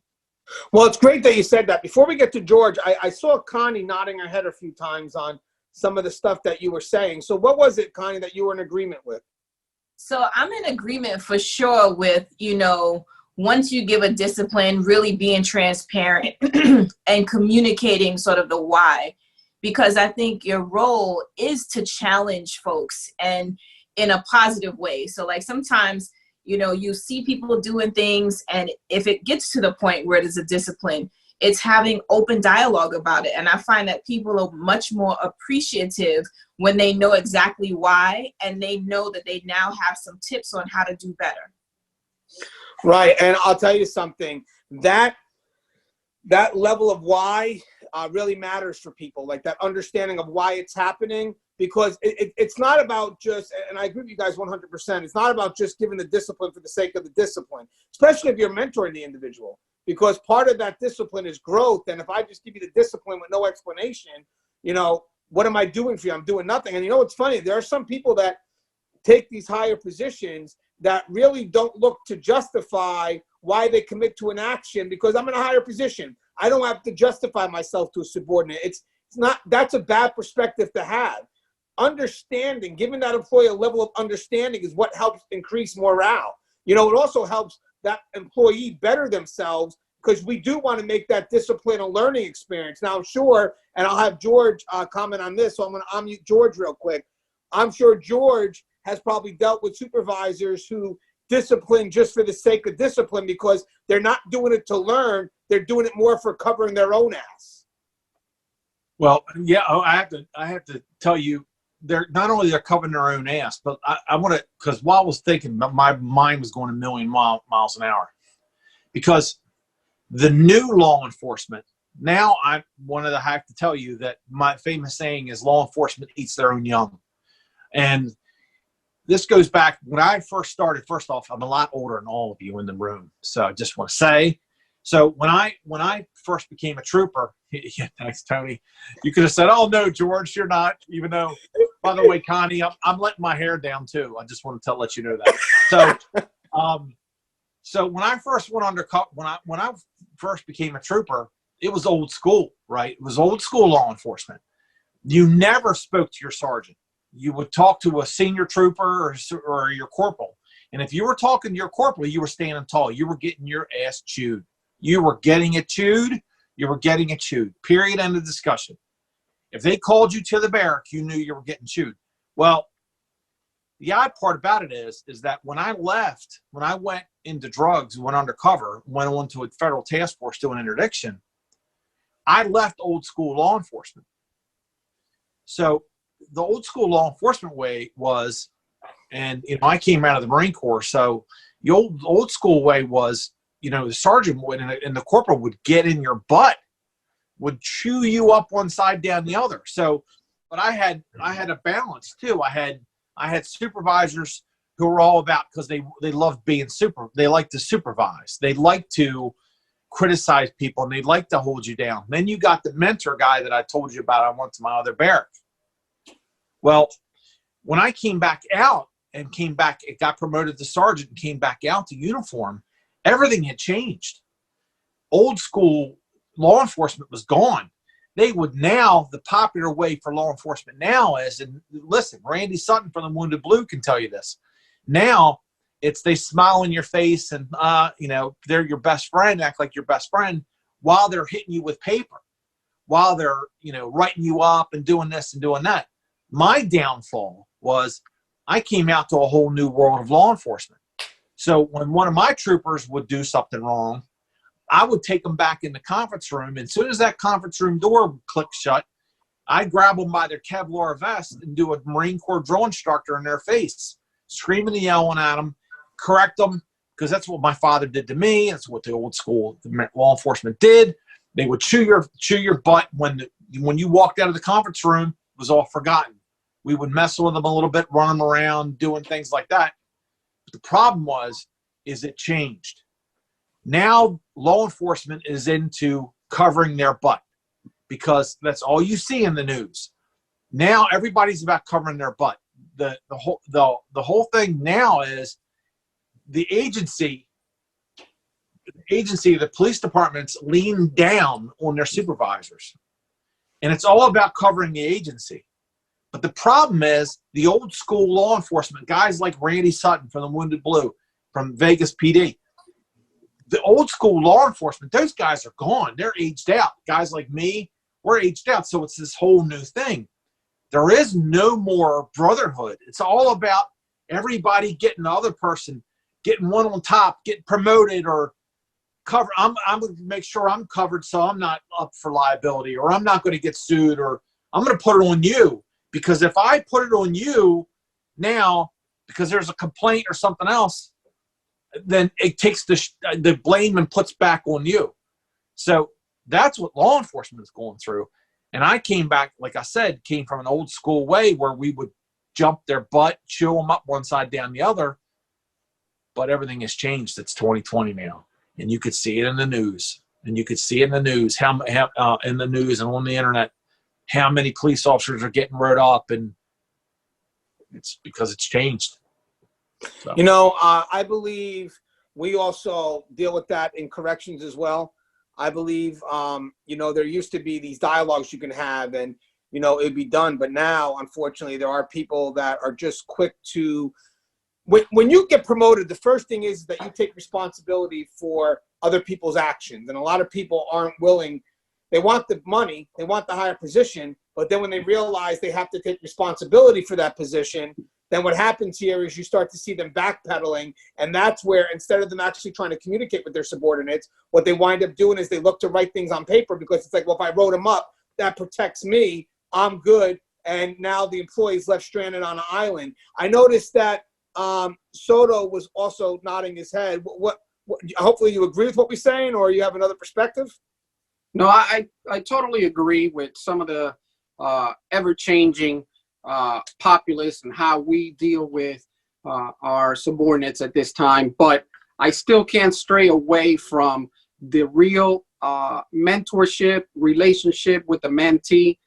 Well, it's great that you said that. Before we get to George, I saw Connie nodding her head a few times on some of the stuff that you were saying. So what was it, Connie, that you were in agreement with? So I'm in agreement for sure with, once you give a discipline, really being transparent and communicating sort of the why, because I think your role is to challenge folks and in a positive way. So like sometimes, you see people doing things, and if it gets to the point where there's a discipline, it's having open dialogue about it. And I find that people are much more appreciative when they know exactly why, and they know that they now have some tips on how to do better. Right. And I'll tell you something, that level of why really matters for people, like that understanding of why it's happening, because it's not about just, and I agree with you guys 100%, it's not about just giving the discipline for the sake of the discipline, especially if you're mentoring the individual, because part of that discipline is growth. And if I just give you the discipline with no explanation, what am I doing for you? I'm doing nothing. And it's funny, there are some people that take these higher positions that really don't look to justify why they commit to an action, because I'm in a higher position. I don't have to justify myself to a subordinate. It's not, that's a bad perspective to have. Understanding, giving that employee a level of understanding is what helps increase morale. It also helps that employee better themselves, because we do want to make that discipline a learning experience. Now, I'm sure, and I'll have George comment on this, so I'm going to unmute George real quick. I'm sure George has probably dealt with supervisors who discipline just for the sake of discipline, because they're not doing it to learn, they're doing it more for covering their own ass. Well, yeah, I have to tell you, they're not only they're covering their own ass, but I want to, because while I was thinking, my mind was going a million miles an hour, because the new law enforcement, now I have to tell you that my famous saying is law enforcement eats their own young. And this goes back when I first started. First off, I'm a lot older than all of you in the room, so I just want to say. So when I first became a trooper, yeah, thanks, Tony. You could have said, "Oh no, George, you're not." Even though, by the way, Connie, I'm letting my hair down too. I just want to let you know that. So, so when I first went undercover, when I first became a trooper, it was old school, right? It was old school law enforcement. You never spoke to your sergeant. You would talk to a senior trooper or your corporal. And if you were talking to your corporal, you were standing tall. You were getting your ass chewed. You were getting it chewed. You were getting it chewed. Period. End of discussion. If they called you to the barrack, you knew you were getting chewed. Well, the odd part about it is that when I left, when I went into drugs, went undercover, went on to a federal task force doing interdiction, I left old school law enforcement. So the old school law enforcement way was, and I came out of the Marine Corps, so the old school way was, the sergeant would and the corporal would get in your butt, would chew you up one side down the other. So, but I had a balance too. I had supervisors who were all about, because they loved being they like to supervise, they like to criticize people, and they like to hold you down. Then you got the mentor guy that I told you about. I went to my other barrack. Well, when I came back out and it got promoted to sergeant and came back out to uniform, everything had changed. Old school law enforcement was gone. They would now, the popular way for law enforcement now is, and listen, Randy Sutton from the Wounded Blue can tell you this. Now it's they smile in your face and, they're your best friend, act like your best friend while they're hitting you with paper, while they're, writing you up and doing this and doing that. My downfall was I came out to a whole new world of law enforcement. So when one of my troopers would do something wrong, I would take them back in the conference room. And as soon as that conference room door would click shut, I'd grab them by their Kevlar vest and do a Marine Corps drill instructor in their face, screaming and yelling at them, correct them, because that's what my father did to me. That's what the old school law enforcement did. They would chew your butt when you walked out of the conference room. It was all forgotten. We would mess with them a little bit, run them around, doing things like that. But the problem is it changed. Now law enforcement is into covering their butt, because that's all you see in the news. Now everybody's about covering their butt. The whole thing now is the agency, the police departments lean down on their supervisors. And it's all about covering the agency. But the problem is the old school law enforcement, guys like Randy Sutton from the Wounded Blue, from Vegas PD, the old school law enforcement, those guys are gone. They're aged out. Guys like me, we're aged out. So it's this whole new thing. There is no more brotherhood. It's all about everybody getting the other person, getting one on top, getting promoted or cover. I'm going to make sure I'm covered so I'm not up for liability, or I'm not going to get sued, or I'm going to put it on you. Because if I put it on you now because there's a complaint or something else, then it takes the blame and puts back on you. So that's what law enforcement is going through. And I came back, like I said, came from an old school way where we would jump their butt, chew them up one side, down the other. But everything has changed. It's 2020 now. And you could see it in the news. And you could see in the news, in the news and on the internet, how many police officers are getting wrote up. And it's because it's changed. So. You know, I believe we also deal with that in corrections as well. I believe, you know, there used to be these dialogues you can have and, you know, it'd be done. But now, unfortunately, there are people that are just quick to, when you get promoted, the first thing is that you take responsibility for other people's actions. And a lot of people aren't willing. They want the money, they want the higher position, but then when they realize they have to take responsibility for that position, then what happens here is you start to see them backpedaling, and that's where instead of them actually trying to communicate with their subordinates, what they wind up doing is they look to write things on paper because it's like, well, if I wrote them up, that protects me, I'm good, and now the employee's left stranded on an island. I noticed that Soto was also nodding his head. What hopefully you agree with what we're saying, or you have another perspective? No, I totally agree with some of the ever-changing populace and how we deal with our subordinates at this time, but I still can't stray away from the real mentorship relationship with the mentee.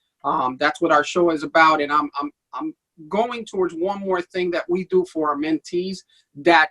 That's what our show is about, and I'm going towards one more thing that we do for our mentees that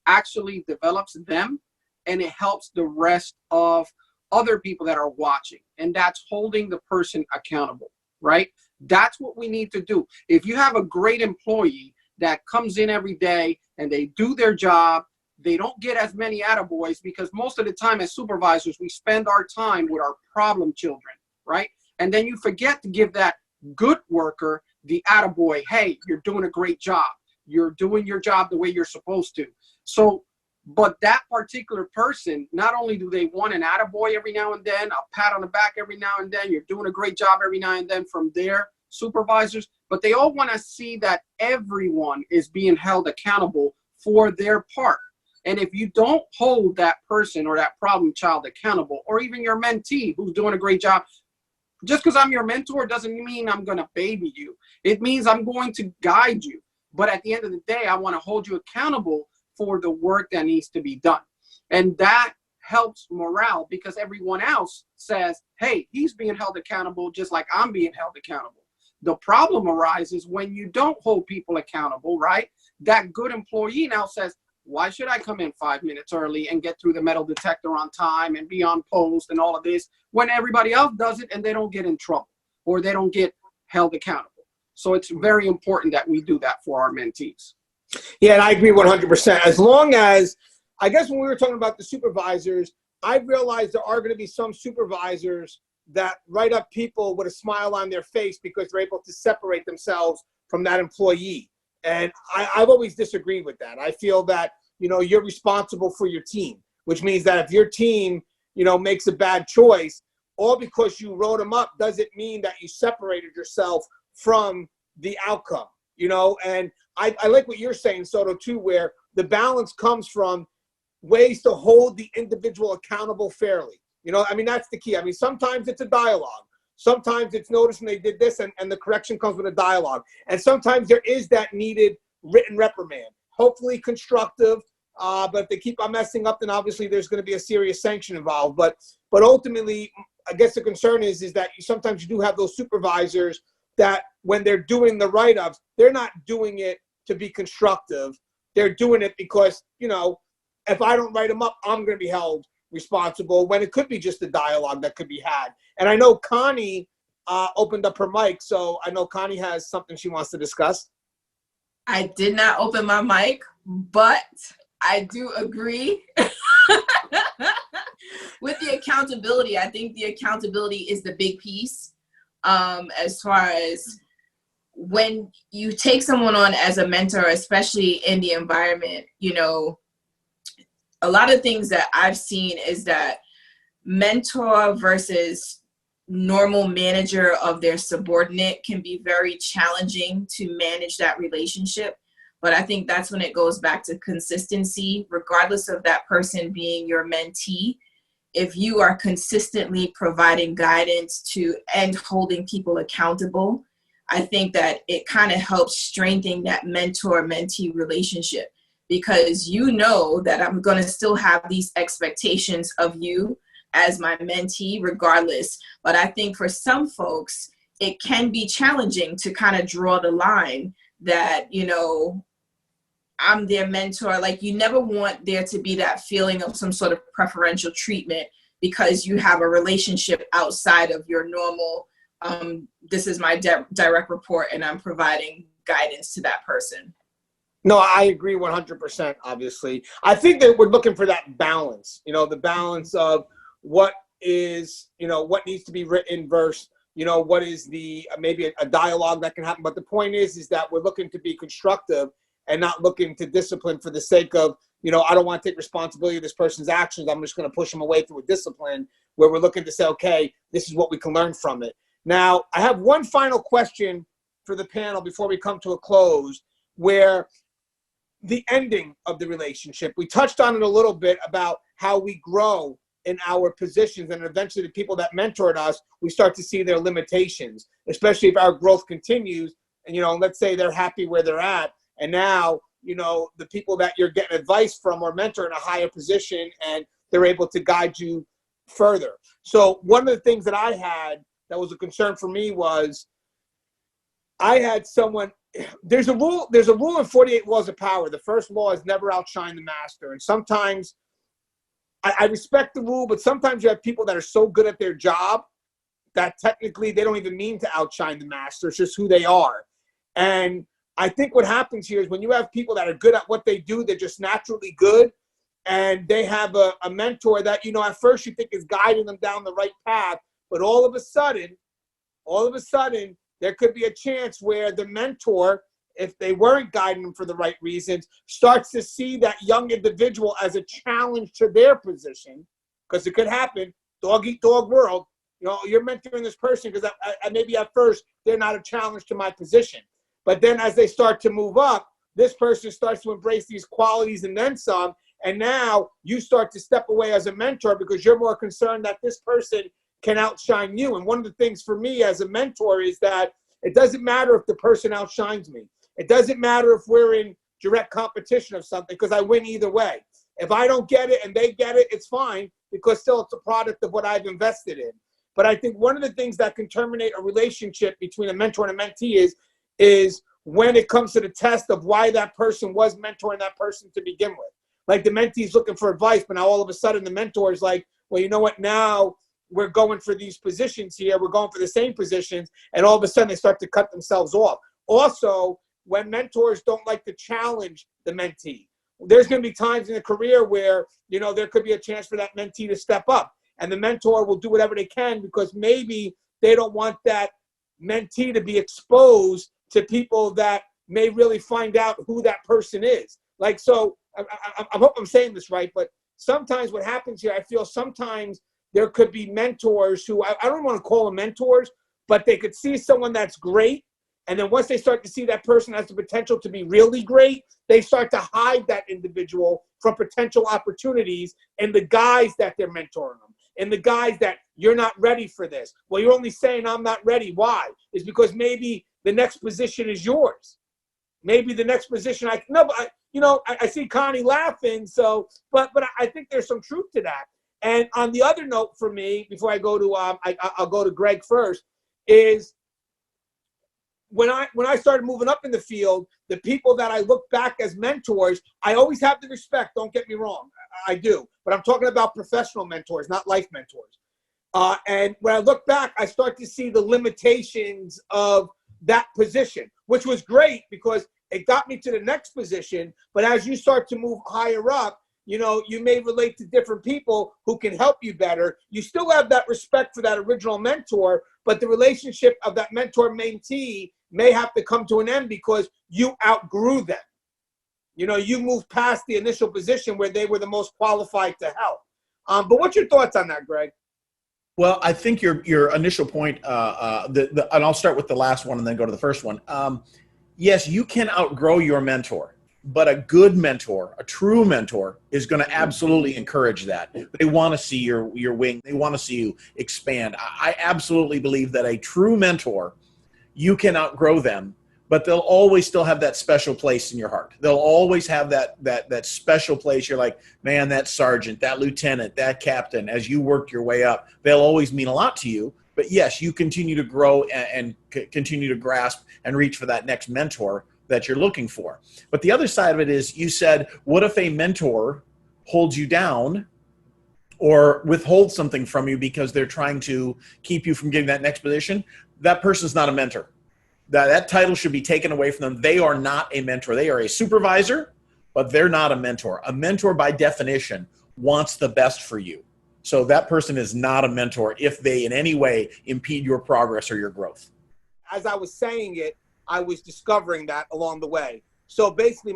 actually develops them, and it helps the rest of other people that are watching, and that's holding the person accountable, right? That's what we need to do. If you have a great employee that comes in every day and they do their job, they don't get as many attaboys because most of the time as supervisors, we spend our time with our problem children, right? And then you forget to give that good worker the attaboy. Hey, you're doing a great job. You're doing your job the way you're supposed to. So, but that particular person, not only do they want an attaboy every now and then, a pat on the back every now and then, you're doing a great job every now and then from their supervisors, but they all want to see that everyone is being held accountable for their part. And if you don't hold that person or that problem child accountable, or even your mentee who's doing a great job, just because I'm your mentor doesn't mean I'm going to baby you. It means I'm going to guide you. But at the end of the day, I want to hold you accountable for the work that needs to be done. And that helps morale because everyone else says, hey, he's being held accountable just like I'm being held accountable. The problem arises when you don't hold people accountable, right? That good employee now says, why should I come in 5 minutes early and get through the metal detector on time and be on post and all of this when everybody else does it and they don't get in trouble or they don't get held accountable? So it's very important that we do that for our mentees. Yeah, and I agree 100%. As long as, I guess when we were talking about the supervisors, I realized there are going to be some supervisors that write up people with a smile on their face because they're able to separate themselves from that employee. And I've always disagreed with that. I feel that, you know, you're responsible for your team, which means that if your team, you know, makes a bad choice, all because you wrote them up doesn't mean that you separated yourself from the outcome, you know. And I like what you're saying, Soto, too, where the balance comes from ways to hold the individual accountable fairly. You know, I mean, that's the key. I mean, sometimes it's a dialogue. Sometimes it's noticing they did this and the correction comes with a dialogue. And sometimes there is that needed written reprimand, hopefully constructive. But if they keep on messing up, then obviously there's going to be a serious sanction involved. But ultimately, I guess the concern is that sometimes you do have those supervisors that when they're doing the write-ups, they're not doing it to be constructive. They're doing it because, you know, if I don't write them up, I'm going to be held responsible, when it could be just a dialogue that could be had. And I know Connie opened up her mic, so I know Connie has something she wants to discuss. I did not open my mic, but I do agree with the accountability. I think the accountability is the big piece, as far as when you take someone on as a mentor, especially in the environment. You know, a lot of things that I've seen is that mentor versus normal manager of their subordinate can be very challenging to manage that relationship. But I think that's when it goes back to consistency, regardless of that person being your mentee. If you are consistently providing guidance to and holding people accountable, I think that it kind of helps strengthen that mentor-mentee relationship, because you know that I'm going to still have these expectations of you as my mentee regardless. But I think for some folks, it can be challenging to kind of draw the line that, you know, I'm their mentor. Like, you never want there to be that feeling of some sort of preferential treatment because you have a relationship outside of your normal, this is my direct report and I'm providing guidance to that person. No, I agree 100%, obviously. I think that we're looking for that balance, you know, the balance of what is, you know, what needs to be written versus, you know, what is the, maybe a dialogue that can happen. But the point is that we're looking to be constructive and not looking to discipline for the sake of, you know, I don't want to take responsibility of this person's actions. I'm just going to push them away through a discipline, where we're looking to say, okay, this is what we can learn from it. Now, I have one final question for the panel before we come to a close, where the ending of the relationship, we touched on it a little bit about how we grow in our positions, and eventually the people that mentored us, we start to see their limitations, especially if our growth continues. And, you know, let's say they're happy where they're at, and now, you know, the people that you're getting advice from or mentor in a higher position, and they're able to guide you further. So one of the things that I had that was a concern for me was, I had someone, there's a rule in 48 Laws of Power. The first law is never outshine the master. And sometimes I respect the rule, but sometimes you have people that are so good at their job that technically they don't even mean to outshine the master. It's just who they are. And I think what happens here is when you have people that are good at what they do, they're just naturally good, and they have a mentor that, you know, at first you think is guiding them down the right path, but all of a sudden, there could be a chance where the mentor, if they weren't guiding them for the right reasons, starts to see that young individual as a challenge to their position, because it could happen, dog eat dog world. You know, you're mentoring this person because maybe at first they're not a challenge to my position. But then as they start to move up, this person starts to embrace these qualities and then some. And now you start to step away as a mentor because you're more concerned that this person can outshine you. And one of the things for me as a mentor is that it doesn't matter if the person outshines me. It doesn't matter if we're in direct competition of something, because I win either way. If I don't get it and they get it, it's fine, because still it's a product of what I've invested in. But I think one of the things that can terminate a relationship between a mentor and a mentee is when it comes to the test of why that person was mentoring that person to begin with. Like the mentee's looking for advice, but now all of a sudden the mentor is like, well, you know what, now we're going for these positions here, we're going for the same positions, and all of a sudden they start to cut themselves off. Also, when mentors don't like to challenge the mentee, there's going to be times in a career where, you know, there could be a chance for that mentee to step up, and the mentor will do whatever they can because maybe they don't want that mentee to be exposed to people that may really find out who that person is. Like, so I hope I'm saying this right, but sometimes what happens here, I feel sometimes there could be mentors who, I don't want to call them mentors, but they could see someone that's great. And then once they start to see that person has the potential to be really great, they start to hide that individual from potential opportunities in the guise that they're mentoring them, in the guise that you're not ready for this. Well, you're only saying I'm not ready. Why? It's because maybe the next position is yours. Maybe the next position I see Connie laughing. So, but I think there's some truth to that. And on the other note for me, before I go to, I'll go to Greg first, is when I started moving up in the field, the people that I look back as mentors, I always have the respect. Don't get me wrong, I do. But I'm talking about professional mentors, not life mentors. And when I look back, I start to see the limitations of that position, which was great because it got me to the next position. But as you start to move higher up, you know, you may relate to different people who can help you better. You still have that respect for that original mentor, but the relationship of that mentor-mentee may have to come to an end because you outgrew them. You know, you moved past the initial position where they were the most qualified to help. But what's your thoughts on that, Greg? Well, I think your initial point, and I'll start with the last one and then go to the first one. Yes, you can outgrow your mentor, but a good mentor, a true mentor, is going to absolutely encourage that. They want to see your wing. They want to see you expand. I absolutely believe that a true mentor, you can outgrow them, but they'll always still have that special place in your heart. They'll always have that special place. You're like, man, that sergeant, that lieutenant, that captain, as you work your way up, they'll always mean a lot to you. But yes, you continue to grow and continue to grasp and reach for that next mentor that you're looking for. But the other side of it is, you said, what if a mentor holds you down or withholds something from you because they're trying to keep you from getting that next position? That person's not a mentor. That title should be taken away from them. They are not a mentor. They are a supervisor, but they're not a mentor. A mentor, by definition, wants the best for you. So that person is not a mentor if they in any way impede your progress or your growth. As I was saying it, I was discovering that along the way. So basically,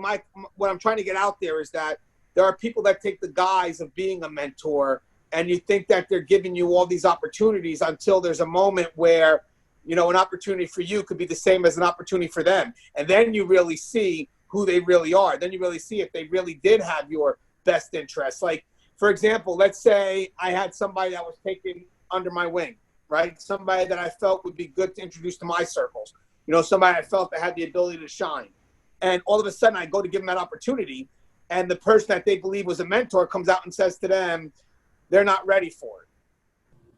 what I'm trying to get out there is that there are people that take the guise of being a mentor, and you think that they're giving you all these opportunities until there's a moment where, you know, an opportunity for you could be the same as an opportunity for them. And then you really see who they really are. Then you really see if they really did have your best interests. Like, for example, let's say I had somebody that was taken under my wing, right? Somebody that I felt would be good to introduce to my circles. You know, somebody I felt that had the ability to shine. And all of a sudden I go to give them that opportunity, and the person that they believe was a mentor comes out and says to them, they're not ready for it.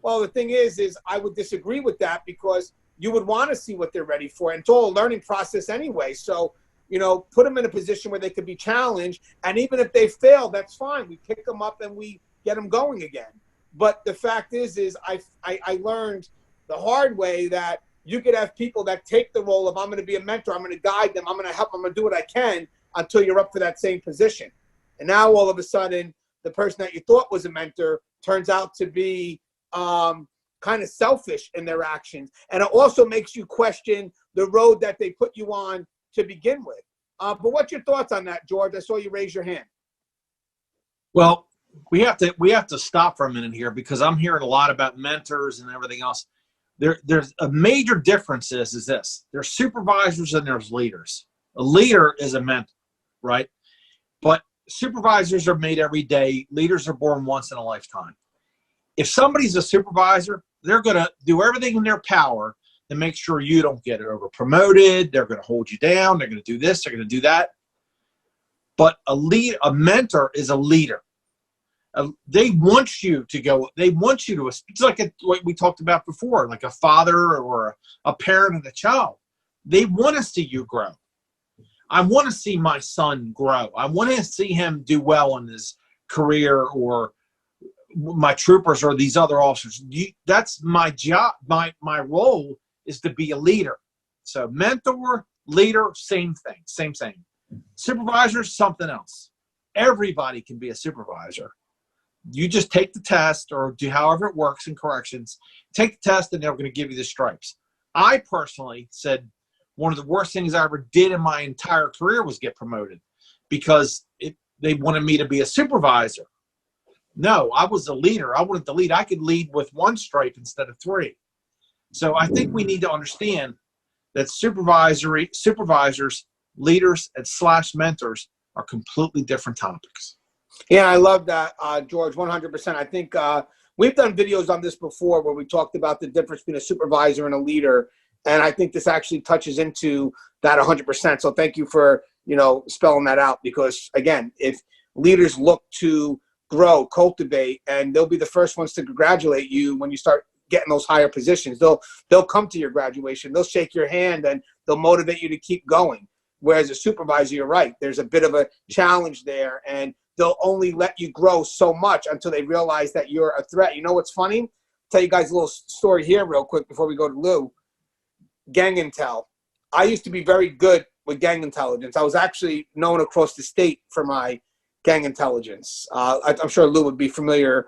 Well, the thing is I would disagree with that, because you would want to see what they're ready for. And it's all a learning process anyway. So, you know, put them in a position where they could be challenged. And even if they fail, that's fine. We pick them up and we get them going again. But the fact is I learned the hard way that you could have people that take the role of, I'm going to be a mentor, I'm going to guide them, I'm going to help them, I'm going to do what I can until you're up for that same position. And now all of a sudden, the person that you thought was a mentor turns out to be kind of selfish in their actions. And it also makes you question the road that they put you on to begin with. But what's your thoughts on that, George? I saw you raise your hand. Well, we have to stop for a minute here, because I'm hearing a lot about mentors and everything else. There's a major difference is this. There's supervisors and there's leaders. A leader is a mentor, right? But supervisors are made every day. Leaders are born once in a lifetime. If somebody's a supervisor, they're going to do everything in their power to make sure you don't get over promoted. They're going to hold you down. They're going to do this. They're going to do that. But a mentor is a leader. They want you to go. They want you to. It's like what we talked about before, like a father or a parent and a child. They want to see you grow. I want to see my son grow. I want to see him do well in his career, or my troopers or these other officers. That's my job. My role is to be a leader. So mentor, leader, same thing, same. Supervisor, something else. Everybody can be a supervisor. You just take the test, or do however it works in corrections. Take the test and they're going to give you the stripes. I personally said one of the worst things I ever did in my entire career was get promoted, because they wanted me to be a supervisor. No, I was a leader. I wanted to lead. I could lead with one stripe instead of 3. So I think we need to understand that supervisors, leaders, and / mentors are completely different topics. Yeah, I love that, George, 100%. I think we've done videos on this before where we talked about the difference between a supervisor and a leader. And I think this actually touches into that 100%. So thank you for, spelling that out, because, again, if leaders look to grow, cultivate, and they'll be the first ones to congratulate you when you start getting those higher positions. They'll come to your graduation. They'll shake your hand and they'll motivate you to keep going. Whereas a supervisor, you're right, there's a bit of a challenge there, and they'll only let you grow so much until they realize that you're a threat. You know what's funny? I'll tell you guys a little story here real quick before we go to Lou. Gang intel. I used to be very good with gang intelligence. I was actually known across the state for my gang intelligence. I'm sure Lou would be familiar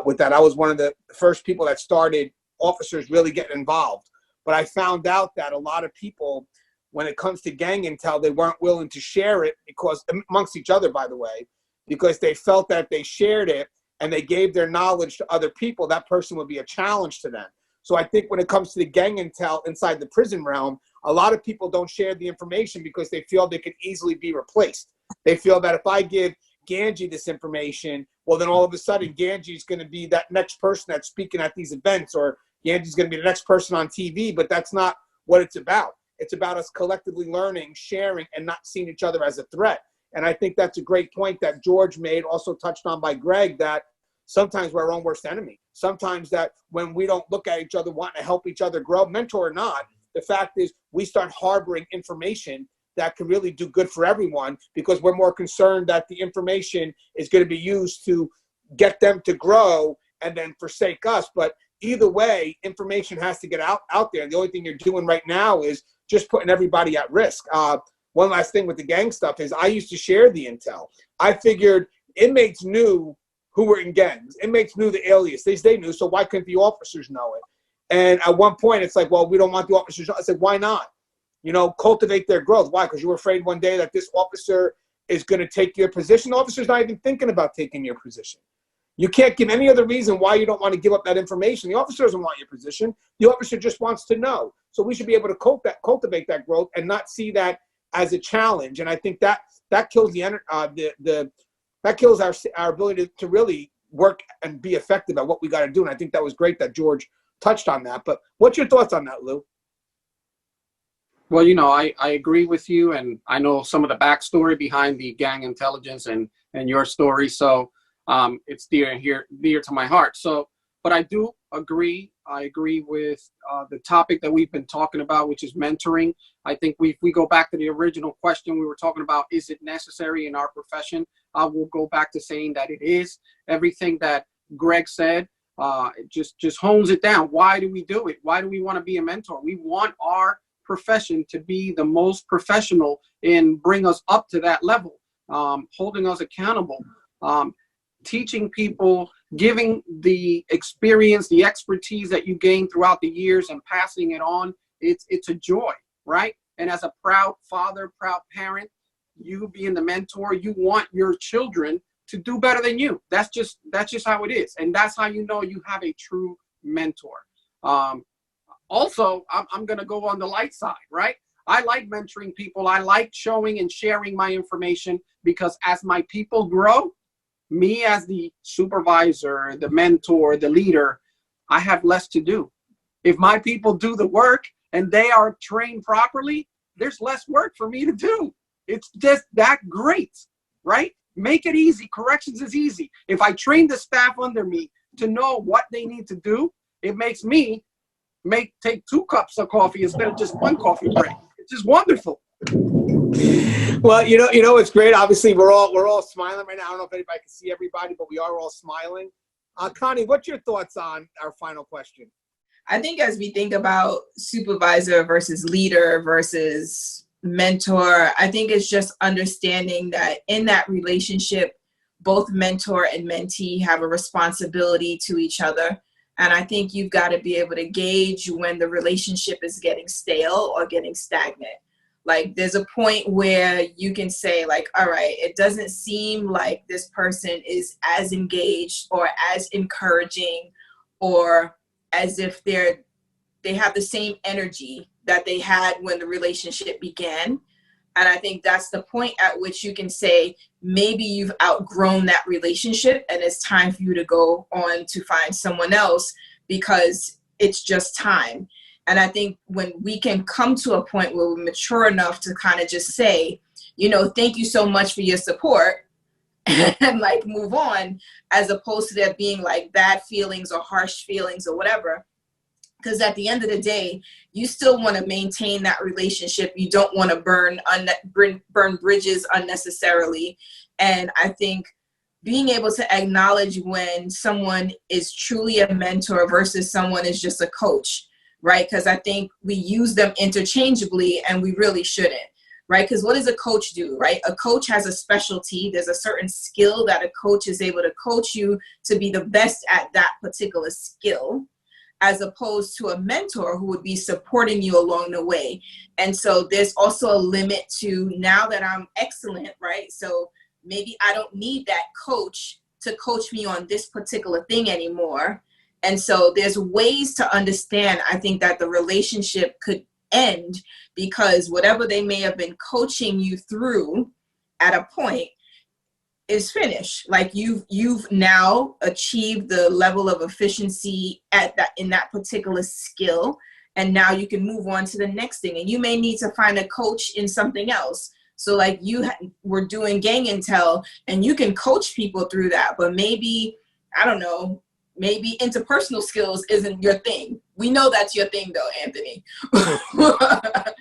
with that. I was one of the first people that started officers really getting involved. But I found out that a lot of people, when it comes to gang intel, they weren't willing to share it because amongst each other, by the way, because they felt that if they shared it and they gave their knowledge to other people, that person would be a challenge to them. So I think when it comes to the gang intel inside the prison realm, a lot of people don't share the information because they feel they could easily be replaced. They feel that if I give Gangi this information, well, then all of a sudden Gangi is going to be that next person that's speaking at these events, or Gangi is going to be the next person on TV, but that's not what it's about. It's about us collectively learning, sharing, and not seeing each other as a threat. And I think that's a great point that George made, also touched on by Greg, that sometimes we're our own worst enemy. Sometimes that when we don't look at each other, wanting to help each other grow, mentor or not, the fact is we start harboring information that can really do good for everyone because we're more concerned that the information is going to be used to get them to grow and then forsake us. But either way, information has to get out there. And the only thing you're doing right now is just putting everybody at risk. One last thing with the gang stuff is I used to share the intel. I figured inmates knew who were in gangs. Inmates knew the alias. They knew, so why couldn't the officers know it? And at one point, it's like, well, we don't want the officers. I said, why not? You know, cultivate their growth. Why? Because you were afraid one day that this officer is going to take your position. The officer's not even thinking about taking your position. You can't give any other reason why you don't want to give up that information. The officer doesn't want your position. The officer just wants to know. So we should be able to cultivate that growth and not see that as a challenge. And I think that kills that kills our ability to really work and be effective at what we got to do. And I think that was great that George touched on that. But what's your thoughts on that, Lou? Well, you know, I agree with you, and I know some of the backstory behind the gang intelligence and your story. So it's dear to my heart. So, but I do agree. I agree with the topic that we've been talking about, which is mentoring. I think if we go back to the original question we were talking about, is it necessary in our profession? I will go back to saying that it is. Everything that Greg said just hones it down. Why do we do it? Why do we want to be a mentor? We want our profession to be the most professional and bring us up to that level, holding us accountable, teaching people, giving the experience, the expertise that you gain throughout the years and passing it on. It's a joy, right? And as a proud father, proud parent, you being the mentor, you want your children to do better than you. That's just how it is. And that's how you know you have a true mentor. Also, I'm going to go on the light side, right? I like mentoring people. I like showing and sharing my information because as my people grow, me as the supervisor, the mentor, the leader, I have less to do. If my people do the work and they are trained properly, there's less work for me to do. It's just that great, right? Make it easy. Corrections is easy. If I train the staff under me to know what they need to do, it makes me take 2 cups of coffee instead of just 1 coffee break. It's just wonderful. Well, you know, it's great. Obviously, we're all smiling right now. I don't know if anybody can see everybody, but we are all smiling. Connie, what's your thoughts on our final question? I think as we think about supervisor versus leader versus mentor, I think it's just understanding that in that relationship, both mentor and mentee have a responsibility to each other. And I think you've got to be able to gauge when the relationship is getting stale or getting stagnant. Like there's a point where you can say like, all right, it doesn't seem like this person is as engaged or as encouraging or as if they have the same energy that they had when the relationship began. And I think that's the point at which you can say, maybe you've outgrown that relationship and it's time for you to go on to find someone else because it's just time. And I think when we can come to a point where we're mature enough to kind of just say, you know, thank you so much for your support and like move on, as opposed to there being like bad feelings or harsh feelings or whatever. Because at the end of the day, you still want to maintain that relationship. You don't want to burn bridges unnecessarily. And I think being able to acknowledge when someone is truly a mentor versus someone is just a coach, right? Because I think we use them interchangeably and we really shouldn't, right? Because what does a coach do, right? A coach has a specialty. There's a certain skill that a coach is able to coach you to be the best at that particular skill, as opposed to a mentor who would be supporting you along the way. And so there's also a limit to, now that I'm excellent, right? So maybe I don't need that coach to coach me on this particular thing anymore. And so there's ways to understand, I think, that the relationship could end because whatever they may have been coaching you through at a point is finished. Like you've now achieved the level of efficiency in that particular skill. And now you can move on to the next thing. And you may need to find a coach in something else. So like you were doing gang intel and you can coach people through that, but maybe, I don't know, maybe interpersonal skills isn't your thing. We know that's your thing though, Anthony. But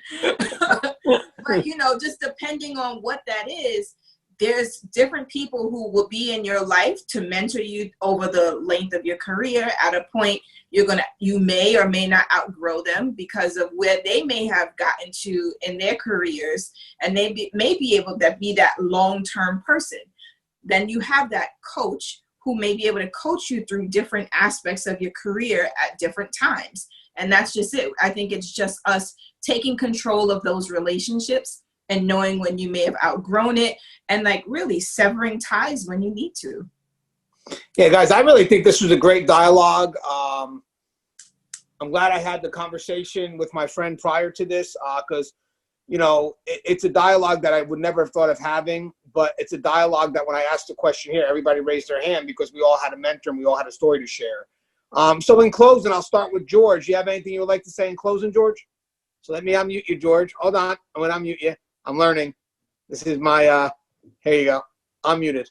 just depending on what that is, there's different people who will be in your life to mentor you over the length of your career. At a point, you may or may not outgrow them because of where they may have gotten to in their careers, and they may be able to be that long-term person. Then you have that coach who may be able to coach you through different aspects of your career at different times. And that's just it. I think it's just us taking control of those relationships and knowing when you may have outgrown it and like really severing ties when you need to. Yeah, guys, I really think this was a great dialogue. I'm glad I had the conversation with my friend prior to this because, it's a dialogue that I would never have thought of having, but it's a dialogue that when I asked the question here, everybody raised their hand because we all had a mentor and we all had a story to share. So in closing, I'll start with George. You have anything you would like to say in closing, George? So let me unmute you, George. Hold on. I'm going to unmute you. I'm learning. This is my, here you go. I'm muted.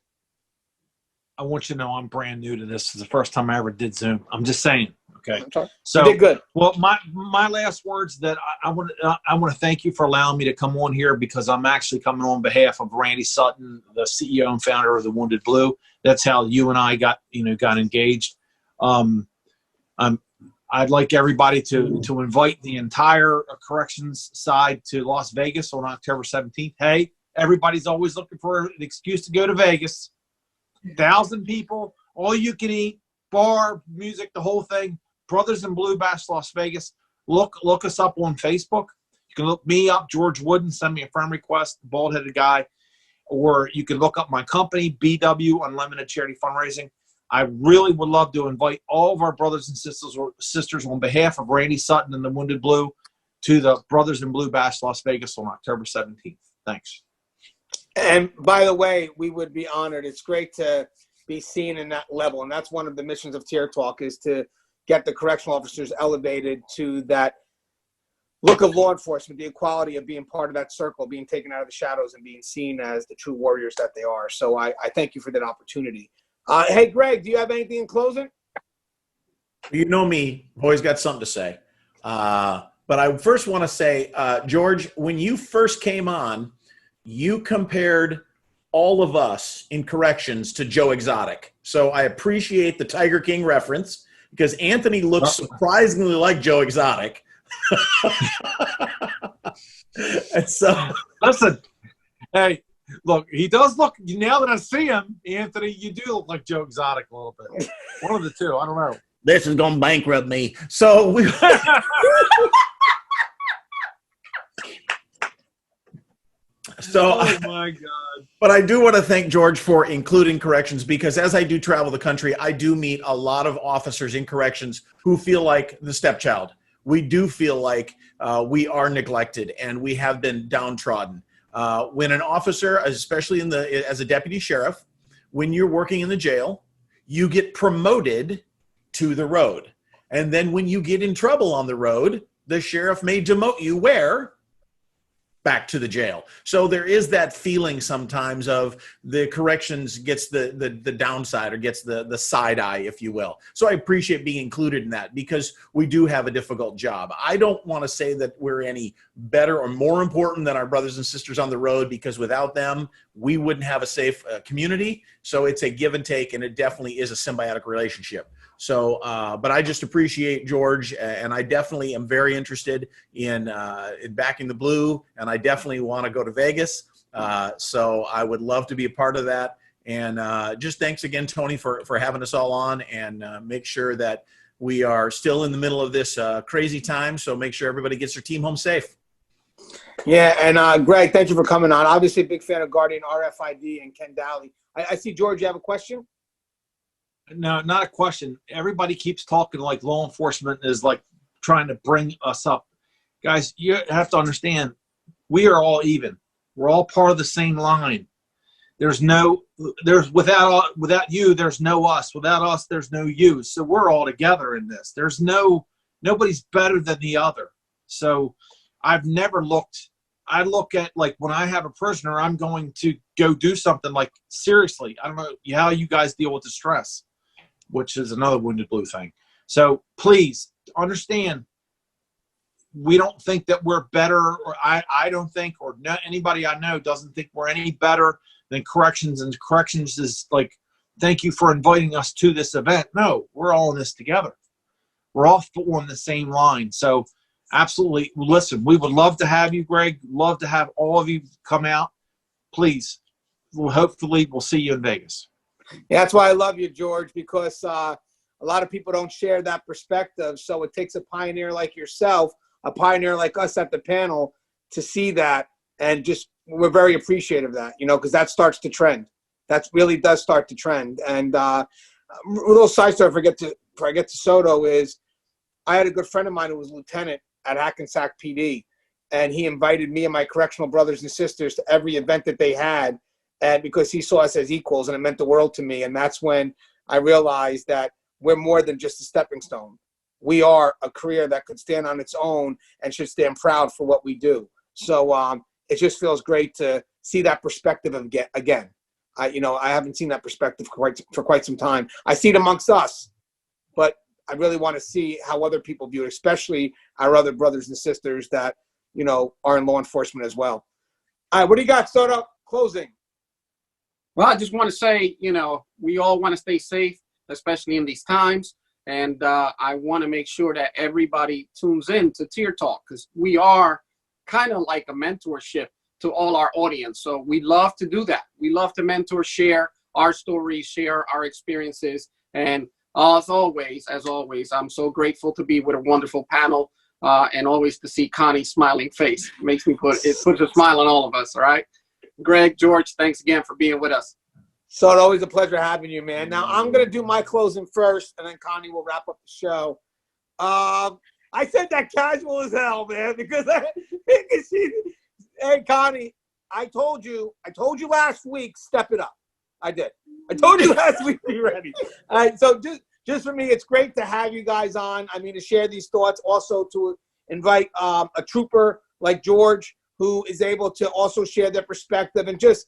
I want you to know I'm brand new to this. It's the first time I ever did Zoom. I'm just saying. Okay. So you did good. Well, my last words that I want to thank you for allowing me to come on here because I'm actually coming on behalf of Randy Sutton, the CEO and founder of the Wounded Blue. That's how you and I got engaged. I'd like everybody to invite the entire corrections side to Las Vegas on October 17th. Hey, everybody's always looking for an excuse to go to Vegas. 1,000 people, all you can eat, bar, music, the whole thing. Brothers in Blue Bash, Las Vegas. Look us up on Facebook. You can look me up, George Wooden, send me a friend request, the bald-headed guy. Or you can look up my company, BW, Unlimited Charity Fundraising. I really would love to invite all of our brothers and sisters on behalf of Randy Sutton and the Wounded Blue to the Brothers in Blue Bash, Las Vegas on October 17th. Thanks. And by the way, we would be honored. It's great to be seen in that level. And that's one of the missions of Tier Talk is to get the correctional officers elevated to that look of law enforcement, the equality of being part of that circle, being taken out of the shadows and being seen as the true warriors that they are. So I thank you for that opportunity. Hey, Greg, do you have anything in closing? You know me, always got something to say. But I first want to say, George, when you first came on, you compared all of us in corrections to Joe Exotic. So I appreciate the Tiger King reference because Anthony looks surprisingly like Joe Exotic. And so, listen, hey, look, he does look, now that I see him, Anthony, you do look like Joe Exotic a little bit. One of the two, I don't know. This is going to bankrupt me. So we... So, oh my God. But I do want to thank George for including corrections because as I do travel the country, I do meet a lot of officers in corrections who feel like the stepchild. We do feel like we are neglected and we have been downtrodden. When an officer, especially as a deputy sheriff, when you're working in the jail, you get promoted to the road. And then when you get in trouble on the road, the sheriff may demote you where? back to the jail. So there is that feeling sometimes of the corrections gets the downside, or gets the side eye, if you will. So I appreciate being included in that, because we do have a difficult job. I don't want to say that we're any better or more important than our brothers and sisters on the road, because without them, we wouldn't have a safe community. So it's a give and take, and it definitely is a symbiotic relationship. So, but I just appreciate George, and I definitely am very interested in backing the Blue, and I definitely want to go to Vegas. So I would love to be a part of that. And just thanks again, Tony, for having us all on, and make sure that we are still in the middle of this crazy time. So make sure everybody gets their team home safe. Yeah, and Greg, thank you for coming on. Obviously, a big fan of Guardian, RFID, and Ken Dowley. I see, George, you have a question? No, not a question. Everybody keeps talking like law enforcement is like trying to bring us up. Guys, you have to understand, we are all even. We're all part of the same line. Without you, there's no us. Without us, there's no you. So we're all together in this. Nobody's better than the other. So I've never looked. I look at, like, when I have a prisoner, I'm going to go do something, like, seriously. I don't know how you guys deal with the stress, which is another Wounded Blue thing. So please understand, we don't think that we're better, or I don't think, or anybody I know doesn't think we're any better than corrections. And corrections is like, thank you for inviting us to this event. No, we're all in this together. We're all on the same line. So absolutely, listen, we would love to have you, Greg. Love to have all of you come out. Please, hopefully we'll see you in Vegas. Yeah, that's why I love you, George, because a lot of people don't share that perspective. So it takes a pioneer like yourself, a pioneer like us at the panel, to see that. And just, we're very appreciative of that, because that starts to trend. That really does start to trend. And a little side story before I get to Soto is, I had a good friend of mine who was lieutenant at Hackensack PD, and he invited me and my correctional brothers and sisters to every event that they had, and because he saw us as equals, and it meant the world to me. And that's when I realized that we're more than just a stepping stone. We are a career that could stand on its own and should stand proud for what we do. So it just feels great to see that perspective again. I haven't seen that perspective for quite some time. I see it amongst us, but I really want to see how other people view it, especially our other brothers and sisters that, are in law enforcement as well. All right, what do you got, Soto? Closing. Well, I just want to say, we all want to stay safe, especially in these times. And I want to make sure that everybody tunes in to Tier Talk, because we are kind of like a mentorship to all our audience. So we love to do that. We love to mentor, share our stories, share our experiences. And as always, I'm so grateful to be with a wonderful panel, and always to see Connie's smiling face. It puts a smile on all of us. All right. Greg, George, thanks again for being with us. So it's always a pleasure having you, man. Now I'm going to do my closing first, and then Connie will wrap up the show. I said that casual as hell, man, because hey, Connie, I told you last week, step it up. I did. I told you last week, be ready. All right, so just for me, it's great to have you guys on. I mean, to share these thoughts, also to invite a trooper like George, who is able to also share their perspective. And just,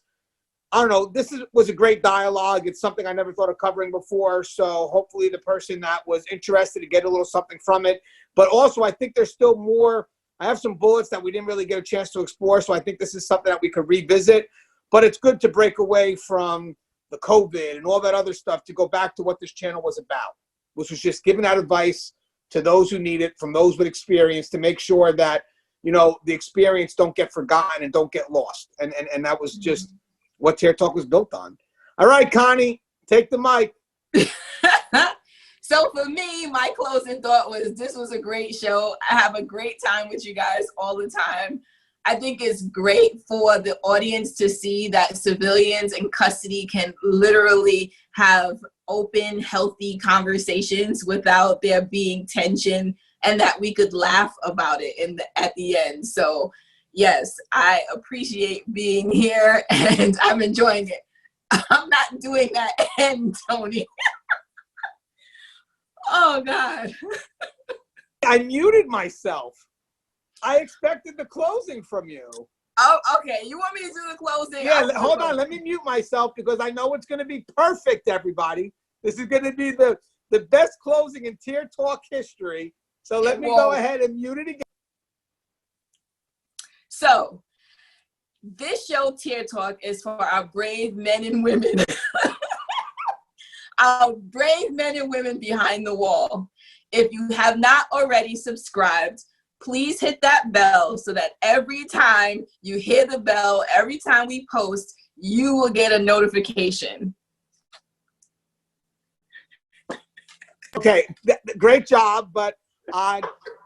I don't know, was a great dialogue. It's something I never thought of covering before. So hopefully the person that was interested to get a little something from it. But also, I think there's still more. I have some bullets that we didn't really get a chance to explore. So I think this is something that we could revisit. But it's good to break away from the COVID and all that other stuff to go back to what this channel was about, which was just giving out advice to those who need it, from those with experience, to make sure that, the experience don't get forgotten and don't get lost. And that was just what Tier Talk was built on. All right, Connie, take the mic. So for me, my closing thought was, this was a great show. I have a great time with you guys all the time. I think it's great for the audience to see that civilians in custody can literally have open, healthy conversations without there being tension, and that we could laugh about it at the end. So yes, I appreciate being here, and I'm enjoying it. I'm not doing that end, Tony. Oh, God. I muted myself. I expected the closing from you. Oh, okay. You want me to do the closing? Yeah, hold on. Let me mute myself because I know it's going to be perfect, everybody. This is going to be the best closing in Tier Talk history. So let me go ahead and mute it again. So this show, Tier Talk, is for our brave men and women. Our brave men and women behind the wall. If you have not already subscribed, please hit that bell so that every time you hear the bell, every time we post, you will get a notification. Okay, great job. But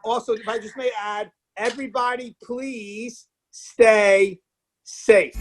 also, if I just may add, everybody please stay safe.